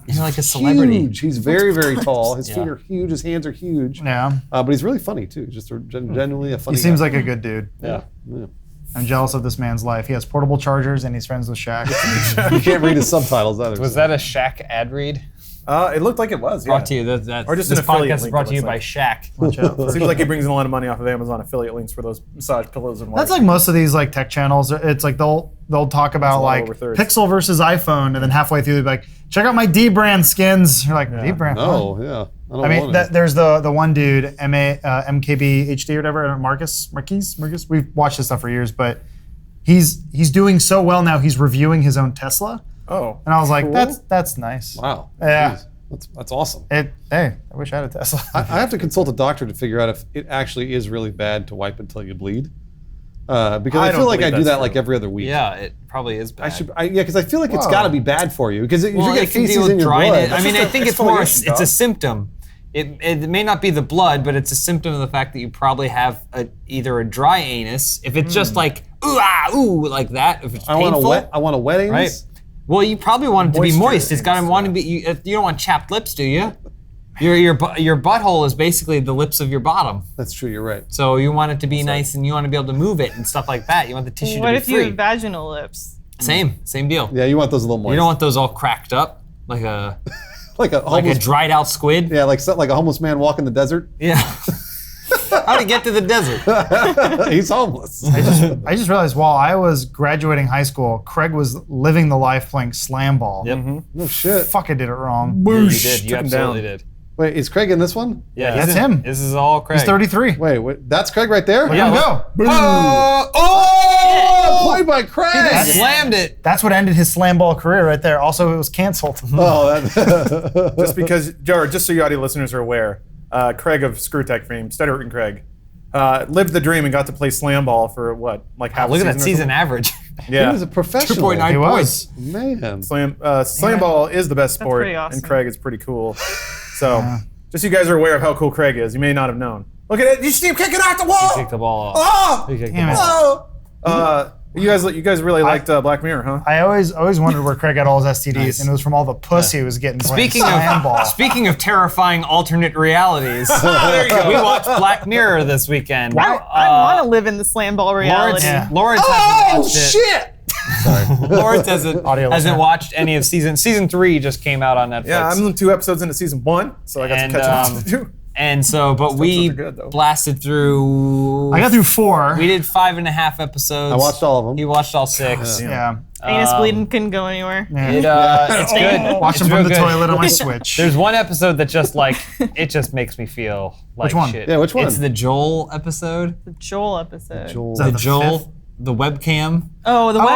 He's like a celebrity. Huge. He's very, very tall. His Yeah. feet are huge. His hands are huge. Yeah. But he's really funny too. Just genuinely a funny. He seems guy. like a good dude. Yeah. I'm jealous of this man's life. He has portable chargers and he's friends with Shaq. You can't read his subtitles either. Was that a Shaq ad read? It looked like it was. Yeah. Brought to you. That's, Or just this an affiliate podcast is link, brought it to you looks by like. Shaq. Watch out. Seems like he brings in a lot of money off of Amazon affiliate links for those massage pillows and That's wires. like most of these like tech channels. It's like they'll talk about lot like over thirds. Pixel versus iPhone, and then halfway through they're like, check out my D brand skins. You're like, D brand? No, yeah. I mean, there's the one dude, MKB HD or whatever, Marcus. We've watched this stuff for years, but he's doing so well now. He's reviewing his own Tesla, Oh. and I was like, Cool. that's nice. Wow. Yeah. Jeez. That's awesome. Hey, I wish I had a Tesla. I have to consult a doctor to figure out if it actually is really bad to wipe until you bleed. Because I don't feel like I believe do that's that like true. every other week. Yeah, it probably is bad. Because I feel like it's Whoa. got to be bad for you. Because if Well, you get it can feces deal with in your dryness. blood, I mean, I think it's more. It's exfoliation, a dog. symptom. It may not be the blood, but it's a symptom of the fact that you probably have either a dry anus. If it's just like ooh like that, if it's I want painful, a wet anus. right? Well, you probably want it to be Moisture moist. It's got to anus, want to be. You don't want chapped lips, do you? Your butthole is basically the lips of your bottom. That's true. You're right. So you want it to be nice, and you want to be able to move it and stuff like that. You want the tissue What to if be you free. have vaginal lips? Same deal. Yeah, you want those a little moist. You don't want those all cracked up. Like a like a dried out squid? Yeah, like a homeless man walking the desert. Yeah. How'd he get to the desert? He's homeless. I just realized while I was graduating high school, Craig was living the life playing slam ball. Yep. No shit. Fuck, I did it wrong. You did. You absolutely did. Wait, is Craig in this one? Yeah, That's him. This is all Craig. He's 33. Wait, that's Craig right there? Look at him go. Played by Craig. He just slammed it. That's what ended his slam ball career right there. Also, it was canceled. Just because, just so you audio listeners are aware, Craig of ScrewTech fame, Steadert and Craig, lived the dream and got to play slam ball for what, like half a Look season? at that season averge. Yeah. He was a professional. 2.9 He points. was. Man. Slam ball is the best sport, pretty awesome. and Craig is pretty cool. So, just so you guys are aware of how cool Craig is, you may not have known. Look at it! You see him kicking out the wall! Kick the ball off. Oh! He kicked the Damn it. ball. Oh! You guys really liked Black Mirror, huh? I always wondered where Craig got all his STDs, and it was from all the pussy he was getting playing slam ball. Speaking of terrifying alternate realities, there you go. We watched Black Mirror this weekend. I want to live in the slam ball reality. Lawrence hasn't watched it. Shit! Lawrence hasn't watched any of season 3 just came out on Netflix. Yeah, I'm 2 episodes into season 1, so I got to catch up to do. And so, but we blasted through. I got through 4. We did 5.5 episodes. I watched all of them. He watched all 6. Yeah. Anus bleeding, couldn't go anywhere. It's good. Watch him It's from real the good. toilet on my Switch. There's one episode that just it just makes me feel like Which one? shit. Yeah, which one? It's the Joel episode. The Joel episode. Is that the fifth? The webcam. Oh, the web.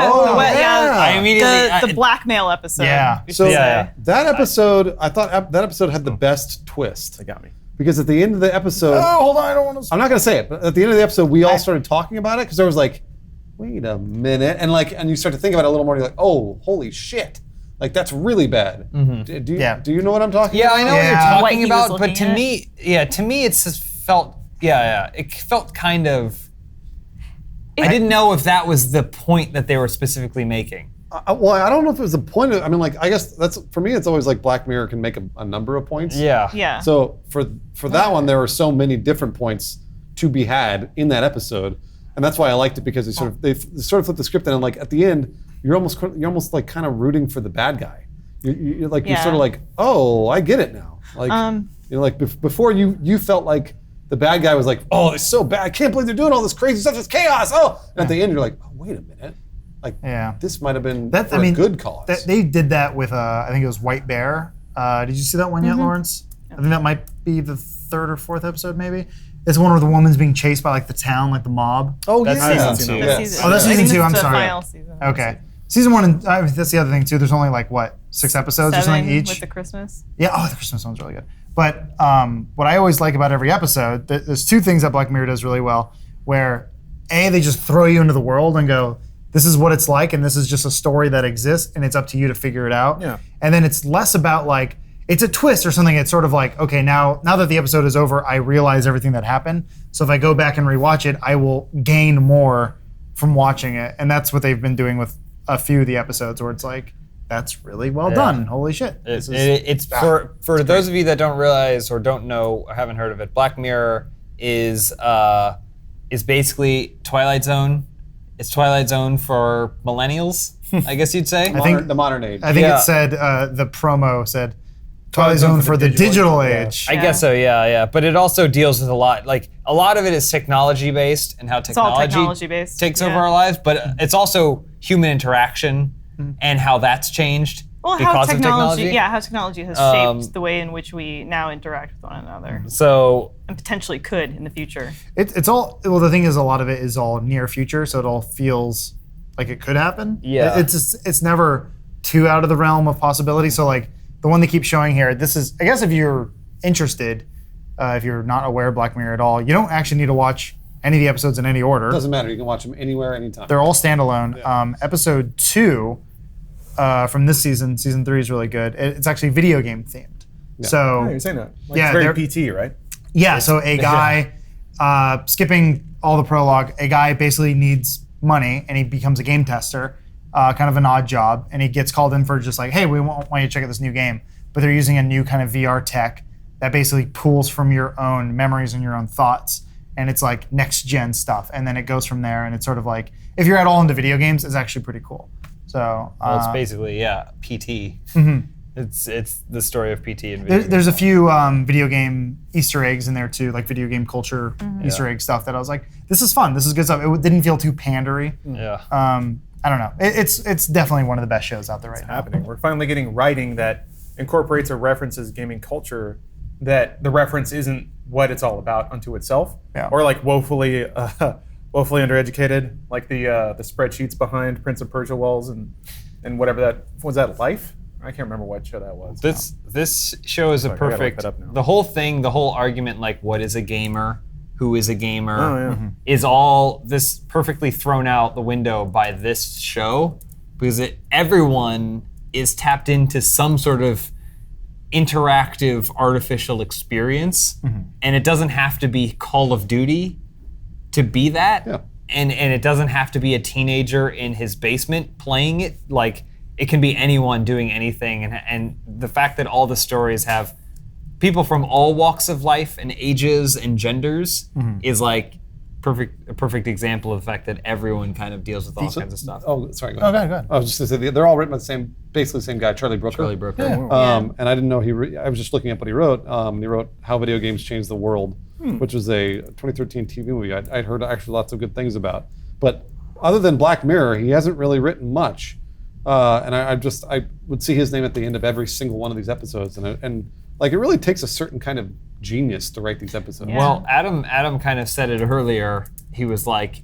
Yeah. I immediately The blackmail episode. Yeah. we should So say. that episode, I thought that episode had the best twist. They got me. Because at the end of the episode, hold on, I don't want to. I'm not gonna say it, but at the end of the episode, we all started talking about it because there was like, wait a minute, and you start to think about it a little more. You're like, oh, holy shit, like that's really bad. Do you know what I'm talking about? Yeah, I know what you're What talking he was about, but looking to at? me, it's just felt, it felt kind of. I didn't know if that was the point that they were specifically making. Well, I don't know if it was the point of. I mean, like, I guess that's for me. It's always like Black Mirror can make a number of points. Yeah. Yeah. So for that one, there were so many different points to be had in that episode, and that's why I liked it because they sort of flipped the script and like at the end, you're almost like kind of rooting for the bad guy. You're sort of like, oh, I get it now. Like like before you felt like the bad guy was like, oh, it's so bad. I can't believe they're doing all this crazy stuff. It's chaos. Oh, and at the end, you're like, oh, wait a minute. Like, this might have been for a good cause. They did that with, I think it was White Bear. Did you see that one yet, Lawrence? I think that might be the 3rd or 4th episode, maybe. It's one where the woman's being chased by like the town, like the mob. Oh, That's season 2. Yes. Oh, that's season 2. I'm the sorry. Final season. Okay. Season 1, and that's the other thing too. There's only like what 6 episodes or 7 something each. with the Christmas. Yeah. Oh, the Christmas one's really good. But what I always like about every episode, there's 2 things that Black Mirror does really well. Where they just throw you into the world and go, this is what it's like, and this is just a story that exists, and it's up to you to figure it out. Yeah. And then it's less about like it's a twist or something. It's sort of like, okay, now that the episode is over, I realize everything that happened. So if I go back and rewatch it, I will gain more from watching it, and that's what they've been doing with a few of the episodes where it's like, that's really well done. Holy shit. It's for those of you that don't realize or don't know or haven't heard of it, Black Mirror is basically Twilight Zone. It's Twilight Zone for millennials, I guess you'd say. The modern age. I think it said, the promo said, Twilight Zone for the digital age. I guess so, yeah. But it also deals with a lot of it is technology based and how all technology technology-based, takes yeah. over our lives, but it's also human interaction and how that's changed because of technology. Yeah, how technology has shaped the way in which we now interact with one another. So And potentially could in the future. It's all, well, the thing is, a lot of it is all near future, so it all feels like it could happen. Yeah. It's never too out of the realm of possibility. So like the one they keep showing here, this is, I guess if you're interested, if you're not aware of Black Mirror at all, you don't actually need to watch any of the episodes in any order. Doesn't matter. You can watch them anywhere, anytime. They're all standalone. Yeah. Episode 2 from this season, season 3 is really good. It's actually video game themed. Yeah. So you're saying that. Like, yeah, it's very PT, right? Yeah. So a guy, skipping all the prologue, a guy basically needs money and he becomes a game tester, kind of an odd job, and he gets called in for just like, hey, we want you to check out this new game, but they're using a new kind of VR tech that basically pulls from your own memories and your own thoughts. And it's like next gen stuff. And then it goes from there. And it's sort of like, if you're at all into video games, it's actually pretty cool. So well, it's basically, PT. Mm-hmm. It's the story of PT and video There's a few video game Easter eggs in there too, like video game culture Easter egg stuff that I was like, this is fun. This is good stuff. It didn't feel too pandery. Yeah. I don't know. It's definitely one of the best shows out there right now. Happening. We're finally getting writing that incorporates or references gaming culture, that the reference isn't what it's all about unto itself, or like woefully undereducated, like the spreadsheets behind Prince of Persia walls and whatever that was. That Life? I can't remember what show that was. This show is a perfect. The whole argument, like what is a gamer, who is a gamer, is all this perfectly thrown out the window by this show, because everyone is tapped into some sort of interactive artificial experience, and it doesn't have to be Call of Duty to be that, and it doesn't have to be a teenager in his basement playing it. Like, it can be anyone doing anything, and the fact that all the stories have people from all walks of life and ages and genders is like a perfect example of the fact that everyone kind of deals with all kinds of stuff. Oh, sorry. Go Oh, ahead. go ahead. I was just going to say they're all written by basically the same guy, Charlie Brooker. And I didn't know I was just looking up what he wrote. He wrote How Video Games Changed the World, which was a 2013 TV movie I'd heard actually lots of good things about. But other than Black Mirror, he hasn't really written much. And I would see his name at the end of every single one of these episodes, and like it really takes a certain kind of genius to write these episodes. Yeah. Well, Adam kind of said it earlier. He was like,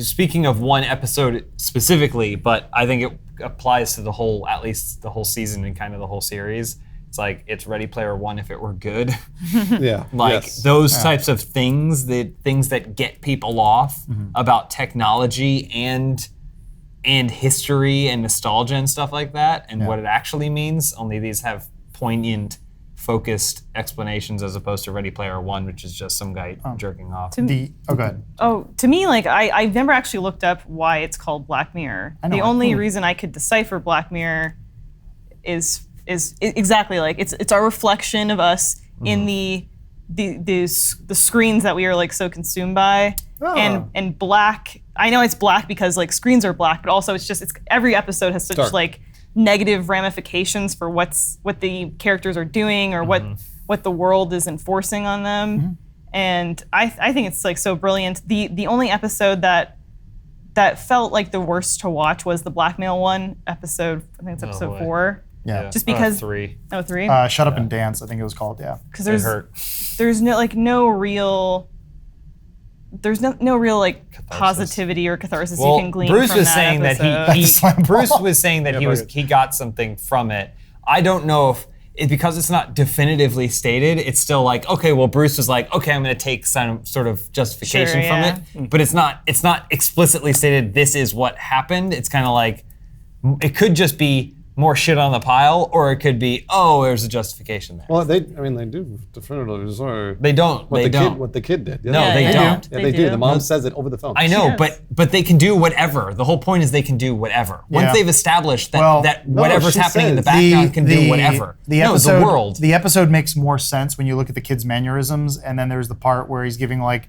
speaking of one episode specifically, but I think it applies to at least the whole season and kind of the whole series. It's like, it's Ready Player One if it were good. Those types of things, the things that get people off about technology and history and nostalgia and stuff like that, and what it actually means. Only these have poignant, focused explanations as opposed to Ready Player One, which is just some guy jerking off. Go ahead. Oh, to me, like I've never actually looked up why it's called Black Mirror. The only reason I could decipher Black Mirror is exactly like it's our reflection of us in the screens that we are like so consumed by. And black, I know it's black because like screens are black, but also it's every episode has such like negative ramifications for what the characters are doing or what the world is enforcing on them. And I think it's like so brilliant. The only episode that felt like the worst to watch was the blackmail one episode. I think it's episode 4. Yeah. Just because 3. Oh, 3? Shut Up and Dance, I think it was called. Yeah. Because there's no real like catharsis. Positivity or catharsis you can glean Bruce from was that saying episode. Bruce was saying that he got something from it. I don't know if because it's not definitively stated, it's still like, okay, well, Bruce was like, okay, I'm going to take some sort of justification from it, but it's not explicitly stated this is what happened. It's kind of like, it could just be more shit on the pile, or it could be, oh, there's a justification there. Well, they do definitively. Sorry. They don't. What the kid did. No, they don't. Yeah, they do. The mom says it over the phone. I know, but they can do whatever. The whole point is they can do whatever. Once they've established that whatever's happening in the background can do whatever. The episode makes more sense when you look at the kid's mannerisms, and then there's the part where he's giving like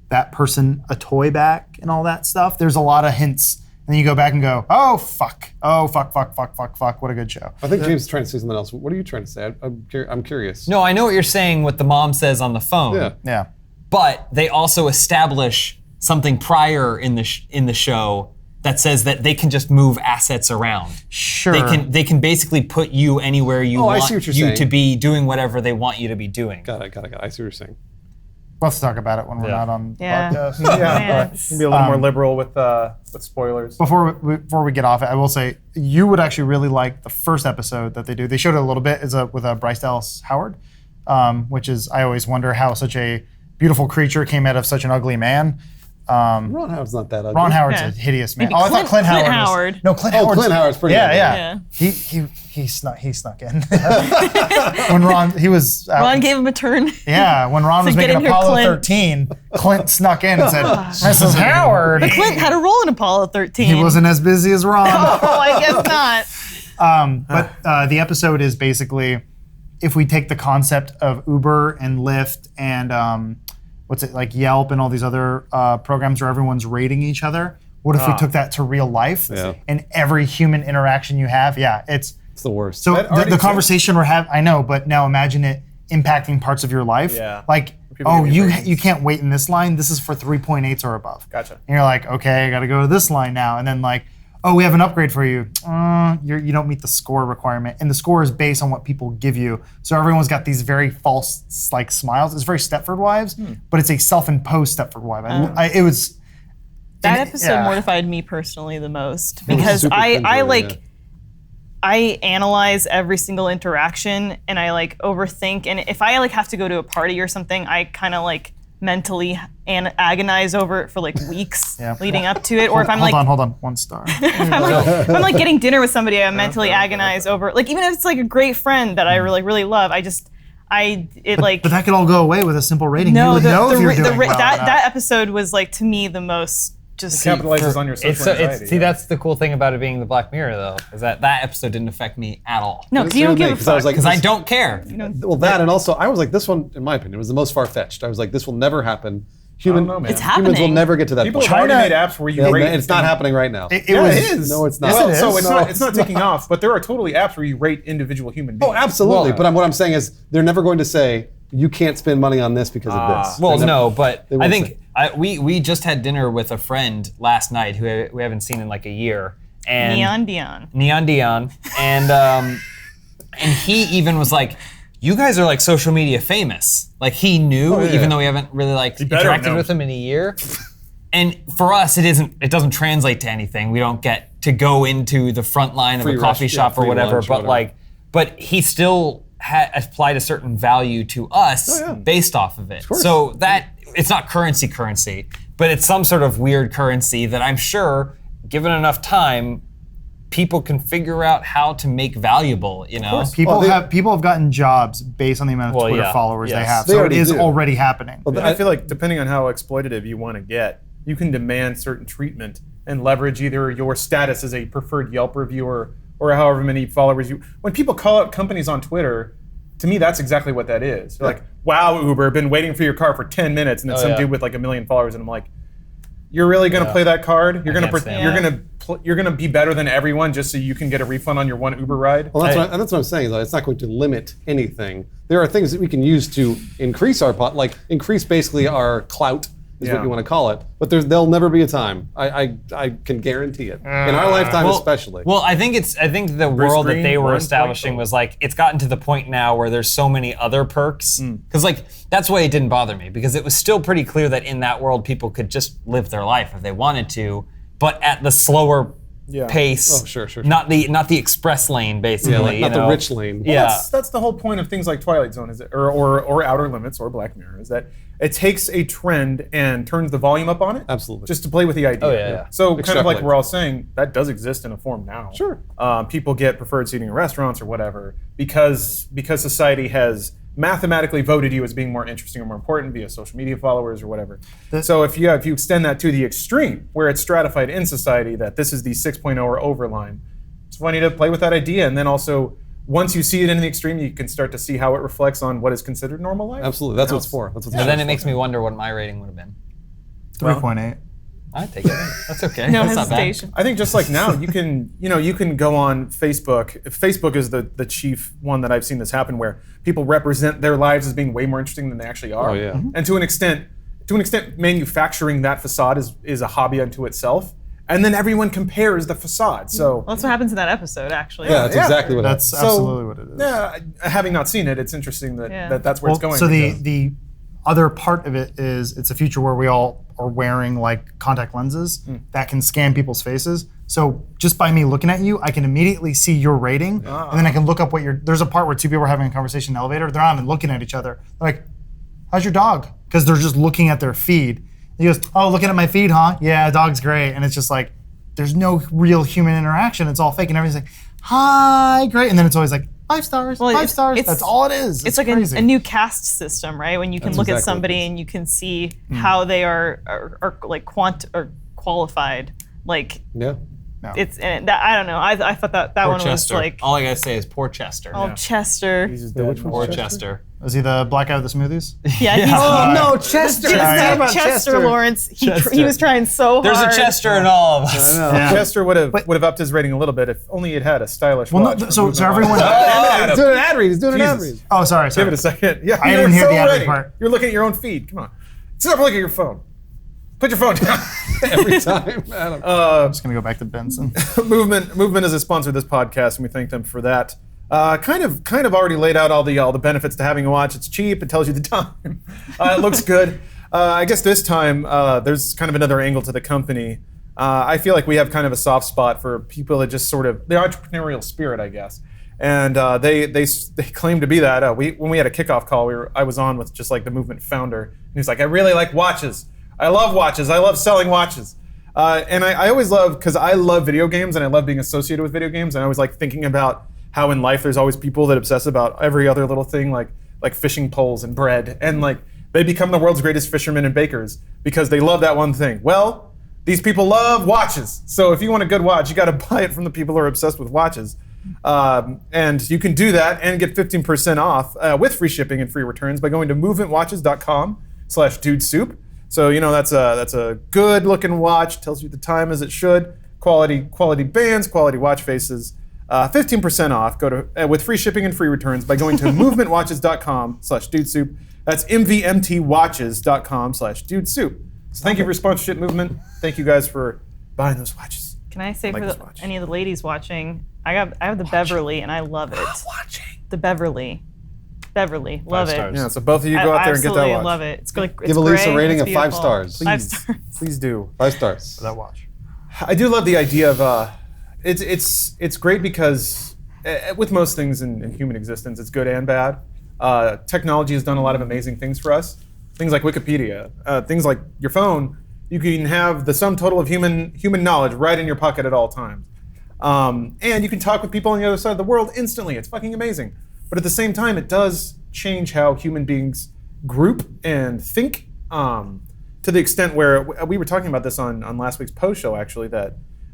that person a toy back and all that stuff. There's a lot of hints. And then you go back and go, oh, fuck. What a good show. I think James is trying to say something else. What are you trying to say? I'm curious. No, I know what you're saying, what the mom says on the phone. Yeah. But they also establish something prior in the show that says that they can just move assets around. Sure. They can basically put you anywhere you want you to be doing whatever they want you to be doing. Got it. I see what you're saying. We'll have to talk about it when we're not on the podcast. You can be a little more liberal with spoilers. Before we get off it, I will say you would actually really like the first episode that they do. They showed it a little bit with Bryce Dallas Howard, which is, I always wonder how such a beautiful creature came out of such an ugly man. Ron Howard's not that ugly. Ron Howard's a hideous man. Maybe I thought Clint Howard was. No, Clint Howard's pretty ugly. Yeah. He snuck in. When Ron gave him a turn. Yeah, when Ron was making Apollo 13, Clint snuck in and said, "Mrs. Howard." But Clint had a role in Apollo 13. He wasn't as busy as Ron. Oh, I guess not. But the episode is basically, if we take the concept of Uber and Lyft and like Yelp and all these other programs where everyone's rating each other. What if we took that to real life? Yeah. And every human interaction you have, It's the worst. So the conversation we're having, I know, but now imagine it impacting parts of your life. Yeah. Like, People give you ratings. you can't wait in this line. This is for 3.8s or above. Gotcha. And you're like, okay, I got to go to this line now. And then like, oh, we have an upgrade for you. You don't meet the score requirement. And the score is based on what people give you. So everyone's got these very false like smiles. It's very Stepford Wives, but it's a self-imposed Stepford Wife. It was... That episode mortified me personally the most was because super I cringeworthy, like I analyze every single interaction and I like overthink, and if I like have to go to a party or something, I kind of like mentally agonize over it for like weeks leading up to it. Or if I'm hold on, 1 star. if I'm like getting dinner with somebody, I mentally agonize over like even if it's like a great friend that I really love, but that could all go away with a simple rating. No, you would know if you're doing well or not. that episode was like to me the most just Capitalizes on your social anxiety. See, that's the cool thing about it being the Black Mirror, though, is that episode didn't affect me at all. No, because you don't give a fuck. Because I don't care. Well, that and also I was like, this one, in my opinion, was the most far-fetched. I was like, this will never happen. I don't know, man. It's happening. Humans will never get to that People point. have already made apps where you rate. It's not happening right now. It is. No, it's not. Well, Yes, it so is. it's not taking off, but there are totally apps where you rate individual human beings. Oh, absolutely. Well, but what I'm saying is, they're never going to say you can't spend money on this because of this. Well, They're no, never- but they I won't think say. we just had dinner with a friend last night who we haven't seen in like a year. And Neon Dion. And he even was like, you guys are like social media famous. Like he knew, even though we haven't really like better interacted know. with him in a year. And for us, it doesn't translate to anything. We don't get to go into the front line of Free a coffee rush, shop or free whatever. lunch or But whatever. but he still applied a certain value to us based off of it. So that it's not currency, but it's some sort of weird currency that I'm sure, given enough time, people can figure out how to make valuable. You know, People have gotten jobs based on the amount of Twitter followers they have. They So it already is do. already happening. Well, I feel like depending on how exploitative you want to get, you can demand certain treatment and leverage either your status as a preferred Yelp reviewer or however many followers you. When people call out companies on Twitter, to me that's exactly what that is. They're like, "Wow, Uber, been waiting for your car for 10 minutes," and then some dude with like 1 million followers, and I'm like, "You're really gonna play that card? You're gonna be better than everyone just so you can get a refund on your one Uber ride?" Well, that's what I'm saying, though. It's not going to limit anything. There are things that we can use to increase our increase basically our clout, is what you want to call it. But there'll never be a time. I can guarantee it. In our lifetime, especially. Well, I think the world that Green, they were 1.0. establishing was like, it's gotten to the point now where there's so many other perks. Because like, that's why it didn't bother me, because it was still pretty clear that in that world, people could just live their life if they wanted to, but at the slower pace. Oh, sure. Not the express lane, basically. Not the rich lane. Yeah. That's the whole point of things like Twilight Zone, is it, or Outer Limits or Black Mirror, is that it takes a trend and turns the volume up on it. Absolutely. Just to play with the idea. Oh, yeah. So kind of like Extrapolate. we're all saying, that does exist in a form now. Sure. People get preferred seating in restaurants or whatever because society has mathematically voted you as being more interesting or more important via social media followers or whatever. So if you extend that to the extreme, where it's stratified in society that this is the 6.0 or over line, it's funny to play with that idea. And then also, once you see it in the extreme, you can start to see how it reflects on what is considered normal life. Absolutely. That's what it's for. That's what But then it makes me wonder what my rating would have been. 3.8. I'd take it. That's okay. No That's not bad. hesitation. I think just like now, you can go on Facebook. Facebook is the chief one that I've seen this happen, where people represent their lives as being way more interesting than they actually are. Oh, yeah. Mhm. And to an extent, manufacturing that facade is a hobby unto itself. And then everyone compares the facade. So Well, that's what happens in that episode, actually. Yeah, that's exactly what That's happens. absolutely what it is. yeah, having not seen it, it's interesting that that's where it's going. So because- the other part of it is it's a future where we all are wearing like contact lenses that can scan people's faces. So just by me looking at you, I can immediately see your rating, and then I can look up there's a part where two people are having a conversation in the elevator. They're not even looking at each other. They're like, "How's your dog?" Because they're just looking at their feed. He goes, "Oh, looking at my feed, huh? Yeah, dog's great." And it's just like, there's no real human interaction. It's all fake, and everything's like, "Hi, great," and then it's always like, 5 stars, Well, 5 stars. it's- That's all it is. It's like crazy. a new caste system, right? When you can That's look at exactly what somebody it is. and you can see how they are like qualified. Like Yeah. it's and I don't know. I thought that Poor one Chester. was like All I gotta say is poor Chester. Chester. He's just dead. Poor Chester. Was he the black guy with the smoothies? Yeah. He's, Oh no, Chester! Chester Lawrence. He was trying so hard. There's a Chester in all of us. Yeah. Chester would have upped his rating a little bit if only he'd had a stylish watch. So everyone. He's doing an ad read. He's doing an ad read. Oh, sorry. Give it a second. Yeah, I you're didn't hear so the ad read ready. part. You're looking at your own feed. Come on. Stop looking at your phone. Put your phone down. Every time, Adam. I'm just gonna go back to Benson. Movement is a sponsor of this podcast, and we thank them for that. Kind of already laid out all the benefits to having a watch. It's cheap. It tells you the time. It looks good. I guess this time there's kind of another angle to the company. I feel like we have kind of a soft spot for people that just sort of the entrepreneurial spirit, I guess. And they claim to be that. When we had a kickoff call, I was on with just like the Movement founder, and he's like, I really like watches. I love watches. I love selling watches. And I always love, because I love video games and I love being associated with video games, and I always like thinking about how in life there's always people that obsess about every other little thing, like fishing poles and bread, and like they become the world's greatest fishermen and bakers because they love that one thing. Well, these people love watches. So if you want a good watch, you got to buy it from the people who are obsessed with watches. And you can do that and get 15% off with free shipping and free returns by going to movementwatches.com/dudesoup. So that's a good looking watch, tells you the time as it should, quality bands, quality watch faces, 15% off. Go to with free shipping and free returns by going to movementwatches.com/dudesoup. That's mvmtwatches.com/dudesoup. So thank you for your sponsorship, Movement. Thank you guys for buying those watches. Can I say like for this watch. any of the ladies watching, I have the Beverly and I love it. The Beverly, love it. stars. Yeah, so both of you go out there and get that Absolutely watch. love it. It's like it's Give Elise a gray, rating it's of 5 beautiful. stars. 5 stars. Please do. 5 stars. That watch. I do love the idea of it's great because with most things in human existence, it's good and bad. Technology has done a lot of amazing things for us. Things like Wikipedia, things like your phone. You can have the sum total of human knowledge right in your pocket at all times, and you can talk with people on the other side of the world instantly. It's fucking amazing. But at the same time, it does change how human beings group and think. To the extent where we were talking about this on last week's post show, actually,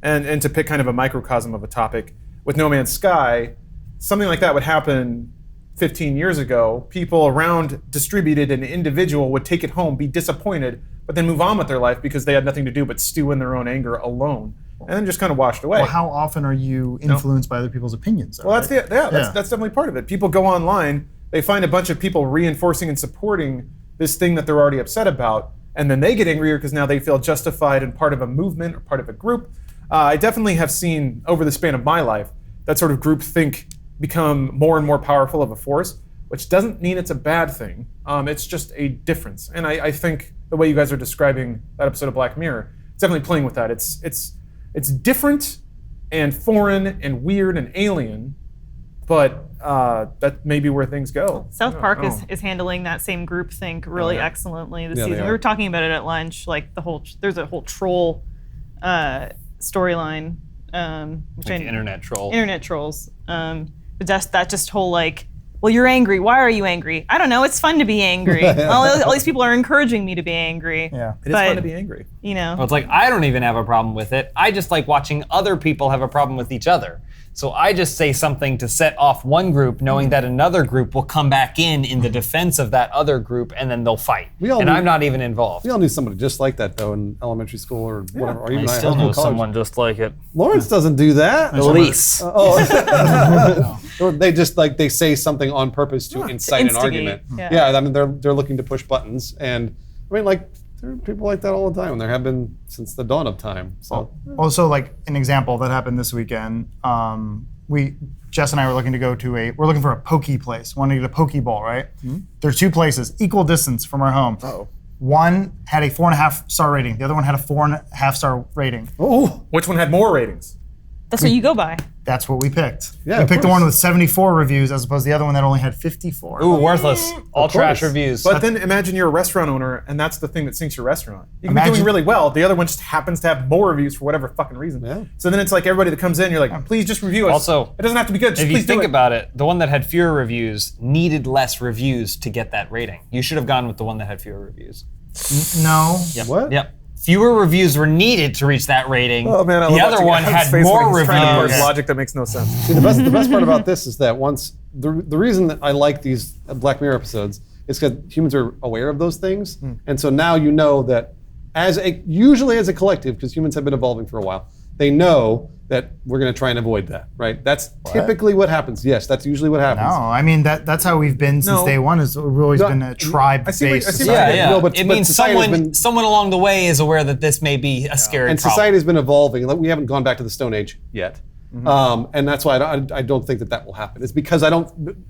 and to pick kind of a microcosm of a topic with No Man's Sky, something like that would happen 15 years ago. People around distributed and individual would take it home, be disappointed, but then move on with their life because they had nothing to do but stew in their own anger alone, and then just kind of washed away. Well, how often are you influenced by other people's opinions? Though, Well, right? that's definitely part of it. People go online, they find a bunch of people reinforcing and supporting this thing that they're already upset about, and then they get angrier because now they feel justified and part of a movement or part of a group. I definitely have seen over the span of my life that sort of group think become more and more powerful of a force, which doesn't mean it's a bad thing. It's just a difference. And I think the way you guys are describing that episode of Black Mirror, it's definitely playing with that. It's different and foreign and weird and alien, but that may be where things go. South Park is handling that same group think really excellently this Yeah, they season. We are. were talking about it at lunch, like there's a whole troll storyline, which Like internet troll. internet trolls. But that just whole like, well, you're angry. Why are you angry? I don't know. It's fun to be angry. All these people are encouraging me to be angry. Yeah. It is fun to be angry. Well, it's like, I don't even have a problem with it. I just like watching other people have a problem with each other. So I just say something to set off one group, knowing that another group will come back in the defense of that other group, and then they'll fight. I'm not even involved. We all knew somebody just like that, though, in elementary school or whatever. Or even I high still school, know college. someone just like it. Lawrence doesn't do that. Elise. Or they just like they say something on purpose to incite an instigate, argument. yeah. I mean they're looking to push buttons, and I mean like there are people like that all the time, and there have been since the dawn of time. So Also, like an example that happened this weekend, Jess and I were looking to go to we're looking for a poke place, wanting to get a poke bowl, right? There's 2 places, equal distance from our home. One had a 4.5 star rating. The other one had a 4.5 star rating. Which one had more ratings? That's what you go by. That's what we picked. Yeah, we of picked the course. one with 74 reviews as opposed to the other one that only had 54. Ooh, worthless. All trash course. reviews. But then imagine you're a restaurant owner, and that's the thing that sinks your restaurant. You can be Imagine- doing really well. The other one just happens to have more reviews for whatever fucking reason. Yeah. So then it's like everybody that comes in, you're like, please just review us. Also, it doesn't have to be good. Just if you please do think it. about it, the one that had fewer reviews needed less reviews to get that rating. You should have gone with the one that had fewer reviews. No. Yep. What? Yep. fewer reviews were needed to reach that rating. Oh man, the other one had more reviews. Logic that makes no sense. See, the best part about this is that once the reason that I like these Black Mirror episodes is because humans are aware of those things, and so now you know that usually as a collective, because humans have been evolving for a while, they know that we're going to try and avoid that, right? That's typically what happens. Yes, that's usually what happens. No, I mean that's how we've been since day one. We've always been a tribe-based. Yeah, yeah. No, but it means someone along the way is aware that this may be a scary and problem. Society has been evolving. We haven't gone back to the Stone Age yet. And that's why I don't think that will happen. It's because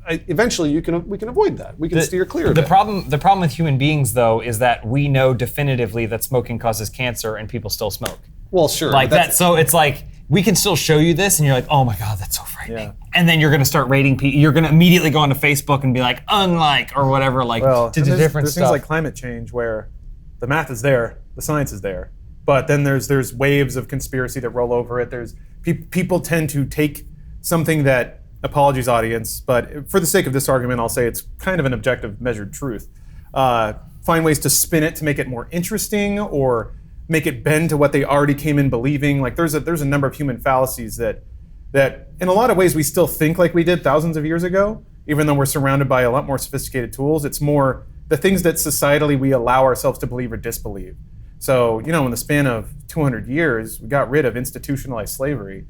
eventually we can avoid that. We can steer clear of it. The problem with human beings, though, is that we know definitively that smoking causes cancer and people still smoke. Well, sure. Like that. So it's like, we can still show you this and you're like, oh my God, that's so frightening. Yeah. And then you're going to start rating people. You're going to immediately go onto Facebook and be like, unlike, or whatever, like, to do different there's stuff. Things like climate change where the math is there, the science is there, but then there's waves of conspiracy that roll over it. There's people tend to take something that, apologies audience, but for the sake of this argument, I'll say it's kind of an objective measured truth. Find ways to spin it to make it more interesting or make it bend to what they already came in believing. Like there's a number of human fallacies that in a lot of ways we still think like we did thousands of years ago, even though we're surrounded by a lot more sophisticated tools. It's more the things that societally we allow ourselves to believe or disbelieve. So, in the span of 200 years, we got rid of institutionalized slavery.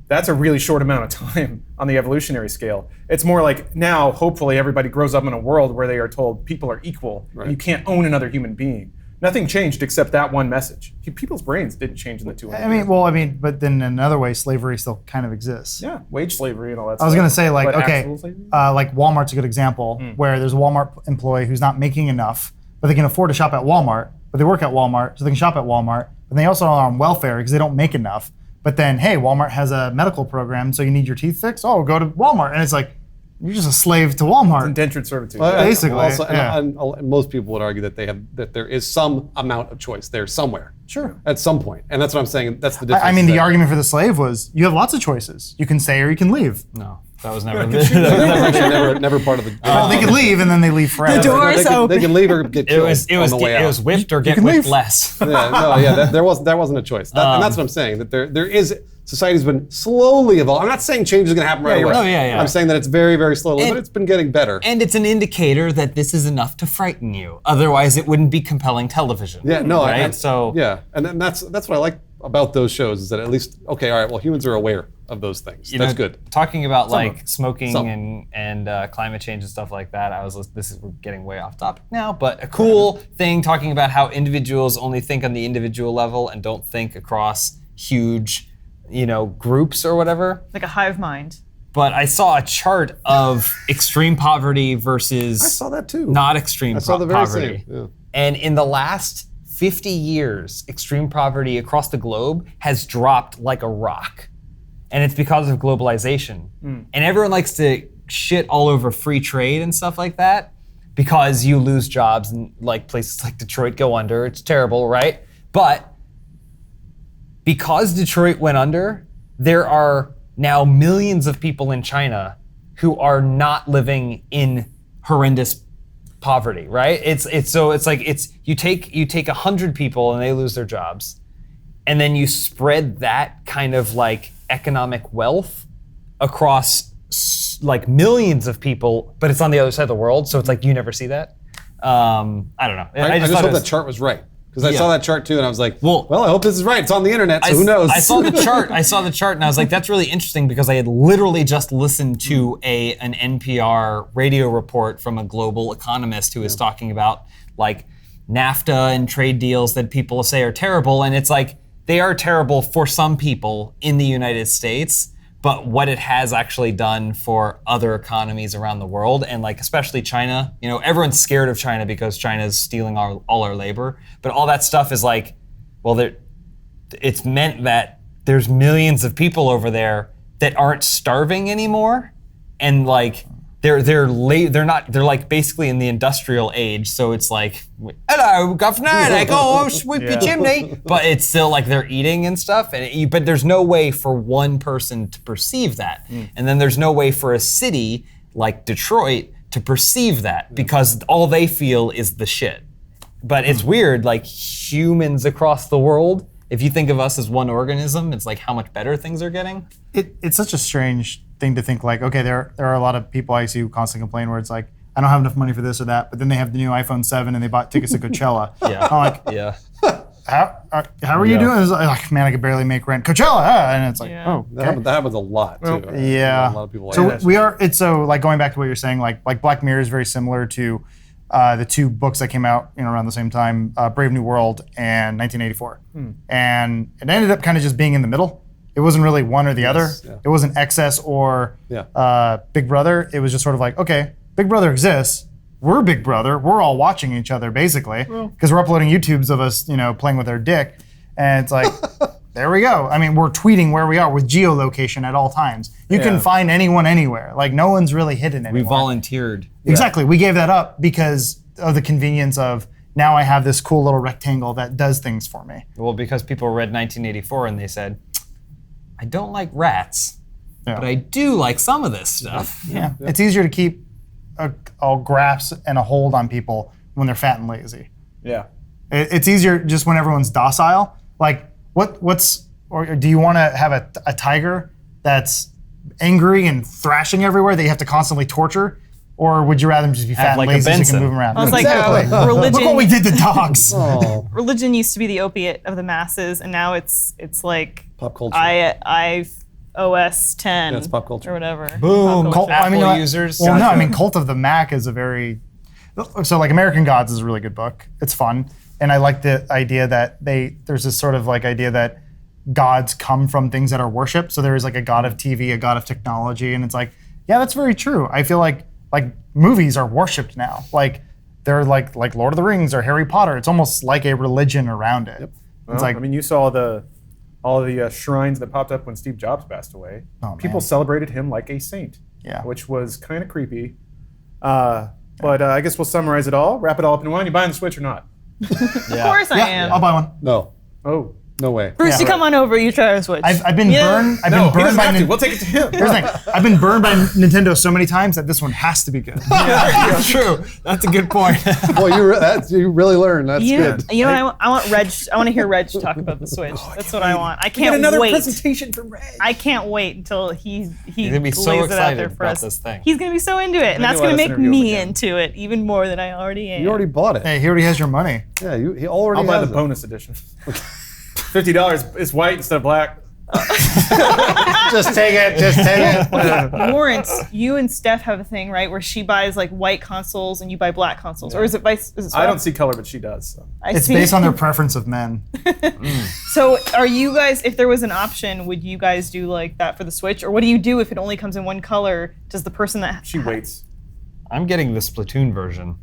That's a really short amount of time on the evolutionary scale. It's more like now, hopefully, everybody grows up in a world where they are told people are equal. Right. And you can't own another human being. Nothing changed except that one message. People's brains didn't change in the 200 years. But then in another way, slavery still kind of exists. Yeah, wage slavery and all that stuff. I was going to say, like Walmart's a good example, where there's a Walmart employee who's not making enough, but they can afford to shop at Walmart, but they work at Walmart, so they can shop at Walmart, but they also are on welfare because they don't make enough. But then, hey, Walmart has a medical program, so you need your teeth fixed? Oh, go to Walmart. And it's like, you're just a slave to Walmart. Indentured servitude. Basically. Also, and most people would argue that there is some amount of choice there somewhere. Sure. At some point. And that's what I'm saying. That's the difference. I mean, the argument for the slave was you have lots of choices. You can stay or you can leave. No, that was never never part of the. They can leave and then they leave forever. The door is open. They can leave or get killed on the way out. It was whipped or get whipped less. There wasn't a choice. And that's what I'm saying. That there is. Society's been slowly evolving. I'm not saying change is going to happen right away. Oh, yeah. I'm saying that it's very, very slowly, but it's been getting better. And it's an indicator that this is enough to frighten you. Otherwise, it wouldn't be compelling television. Yeah, no, right? And that's what I like about those shows is that at least, okay, all right, well, humans are aware of those things. That's good. Talking about smoking and climate change and stuff like that, we're getting way off topic now, but a cool thing talking about how individuals only think on the individual level and don't think across huge groups or whatever. Like a hive mind. But I saw a chart of extreme poverty versus I saw that too. Not extreme I saw the very poverty. same. Yeah. And in the last 50 years, extreme poverty across the globe has dropped like a rock. And it's because of globalization. And everyone likes to shit all over free trade and stuff like that because you lose jobs and like places like Detroit go under. It's terrible, right? But because Detroit went under, there are now millions of people in China who are not living in horrendous poverty, right? You take 100 people and they lose their jobs, and then you spread that kind of like economic wealth across like millions of people, but it's on the other side of the world, so it's like you never see that. I don't know. I just hope that chart was right. Because I saw that chart too, and I was like, well, I hope this is right. It's on the internet, so who knows? I saw the chart, and I was like, that's really interesting because I had literally just listened to an NPR radio report from a global economist who was talking about like NAFTA and trade deals that people say are terrible, and it's like they are terrible for some people in the United States, but what it has actually done for other economies around the world, and like especially China, everyone's scared of China because China's stealing all our labor, but all that stuff is like, well, it's meant that there's millions of people over there that aren't starving anymore, and like they're like basically in the industrial age, so it's like, hello, governor, I go sweep your chimney, but it's still like they're eating and stuff, but there's no way for one person to perceive that, and then there's no way for a city like Detroit to perceive that because all they feel is the shit. But it's weird, like humans across the world, if you think of us as one organism, it's like how much better things are getting. It's such a strange thing to think like, okay, there are a lot of people I see who constantly complain where it's like, I don't have enough money for this or that, but then they have the new iPhone 7 and they bought tickets to Coachella. Yeah. I'm like, Yeah. how are you doing? It's like, man, I could barely make rent. Coachella, and it's like, oh, That happens a lot too. yeah. A lot of people like So that. it's so like going back to what you're saying, like Black Mirror is very similar to the two books that came out, around the same time, Brave New World and 1984, and it ended up kind of just being in the middle. It wasn't really one or the other. Yeah. It wasn't Excess or Big Brother. It was just sort of like, okay, Big Brother exists. We're Big Brother. We're all watching each other basically because we're uploading YouTubes of us, playing with our dick, and it's like, there we go. I mean, we're tweeting where we are with geolocation at all times. You can find anyone anywhere. Like no one's really hidden anymore. We volunteered. Exactly. We gave that up because of the convenience of now I have this cool little rectangle that does things for me. Well, because people read 1984 and they said, I don't like rats, but I do like some of this stuff. Yeah. It's easier to keep a grasp and a hold on people when they're fat and lazy. Yeah. It's easier just when everyone's docile. Like or do you want to have a tiger that's angry and thrashing everywhere that you have to constantly torture? Or would you rather them just be fat and like a lazy so you Benson. can move them around? I was like, Look what we did to dogs. religion used to be the opiate of the masses, and now it's like Pop culture. iOS 10 it's pop culture. or whatever. Boom. Pop culture. Apple users. Well, no, I mean, Cult of the Mac is a very... So, like, American Gods is a really good book. It's fun. And I like the idea that there's this sort of, like, idea that gods come from things that are worshipped. So there is, like, a god of TV, a god of technology. And it's like, yeah, that's very true. I feel like movies are worshipped now. Like, they're like Lord of the Rings or Harry Potter. It's almost like a religion around it. Yep. Well, I mean, you saw all the shrines that popped up when Steve Jobs passed away. Oh, People celebrated him like a saint, which was kind of creepy. But I guess we'll summarize it all, wrap it all up in one. You buying the Switch or not? Of course I am. I'll buy one. No. Oh. No way. Bruce, you come on over. You try our Switch. I've been burned. I've No, been he burned doesn't by have to. We'll take it to him. Here's the thing. I've been burned by Nintendo so many times that this one has to be good. Yeah, true. That's a good point. Well, you really learned. That's good. You know what I want Reg. I want to hear Reg talk about the Switch. That's what I want. I Get can't another wait. presentation from Ray. I can't wait until he gonna be so lays it out excited there for about us. this thing. He's gonna be so into it, and that's Maybe gonna let us make interview him me again. into it even more than I already am. You already bought it. Hey, he already has your money. Yeah, he already I'll buy the has it. bonus edition. $50. It's white instead of black. Just take it. Just take it. Lawrence, you and Steph have a thing, right, where she buys like white consoles and you buy black consoles, or is it vice? Is it I don't see color, but she does. So. It's based on their preference of men. So, are you guys? If there was an option, would you guys do like that for the Switch, or what do you do if it only comes in one color? Does the person that She waits. I'm getting the Splatoon version,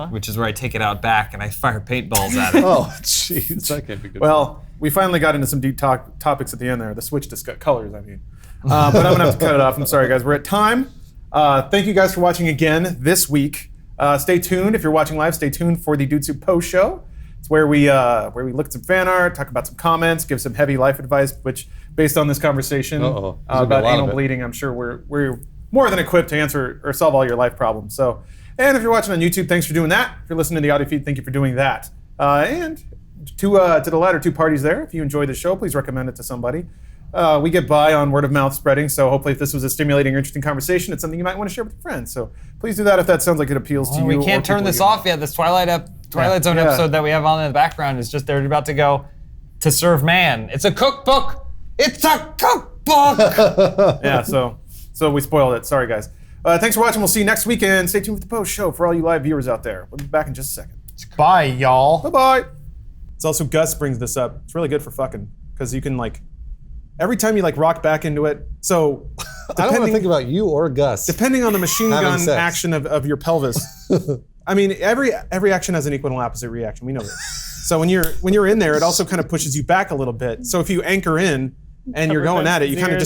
which is where I take it out back and I fire paintballs at it. Oh, jeez, that can't be good. Well, we finally got into some deep topics at the end there. The Switch discussed colors, I mean. But I'm going to have to cut it off. I'm sorry, guys. We're at time. Thank you guys for watching again this week. Stay tuned. If you're watching live, stay tuned for the Dude Soup Post Show. It's where we look at some fan art, talk about some comments, give some heavy life advice, which, based on this conversation about anal bleeding, I'm sure we're more than equipped to answer or solve all your life problems. So, and if you're watching on YouTube, thanks for doing that. If you're listening to the audio feed, thank you for doing that. And to the latter two parties there, if you enjoyed the show, please recommend it to somebody. We get by on word of mouth spreading, so hopefully if this was a stimulating or interesting conversation, it's something you might want to share with your friends. So please do that if that sounds like it appeals to you. We can't turn this off yet. This Twilight Zone episode that we have on in the background is just they're about to go to serve man. It's a cookbook. It's a cookbook. Yeah, so we spoiled it. Sorry, guys. Thanks for watching. We'll see you next week, and stay tuned for the post show for all you live viewers out there. We'll be back in just a second. Bye, y'all. Bye-bye. It's also Gus brings this up. It's really good for fucking, because you can every time you rock back into it. So I don't want to think about you or Gus. Depending on the machine having gun sex. action of your pelvis. I mean, every action has an equal and opposite reaction. We know this. So when you're in there, it also kind of pushes you back a little bit. So if you anchor in and you're going at it, you kind of just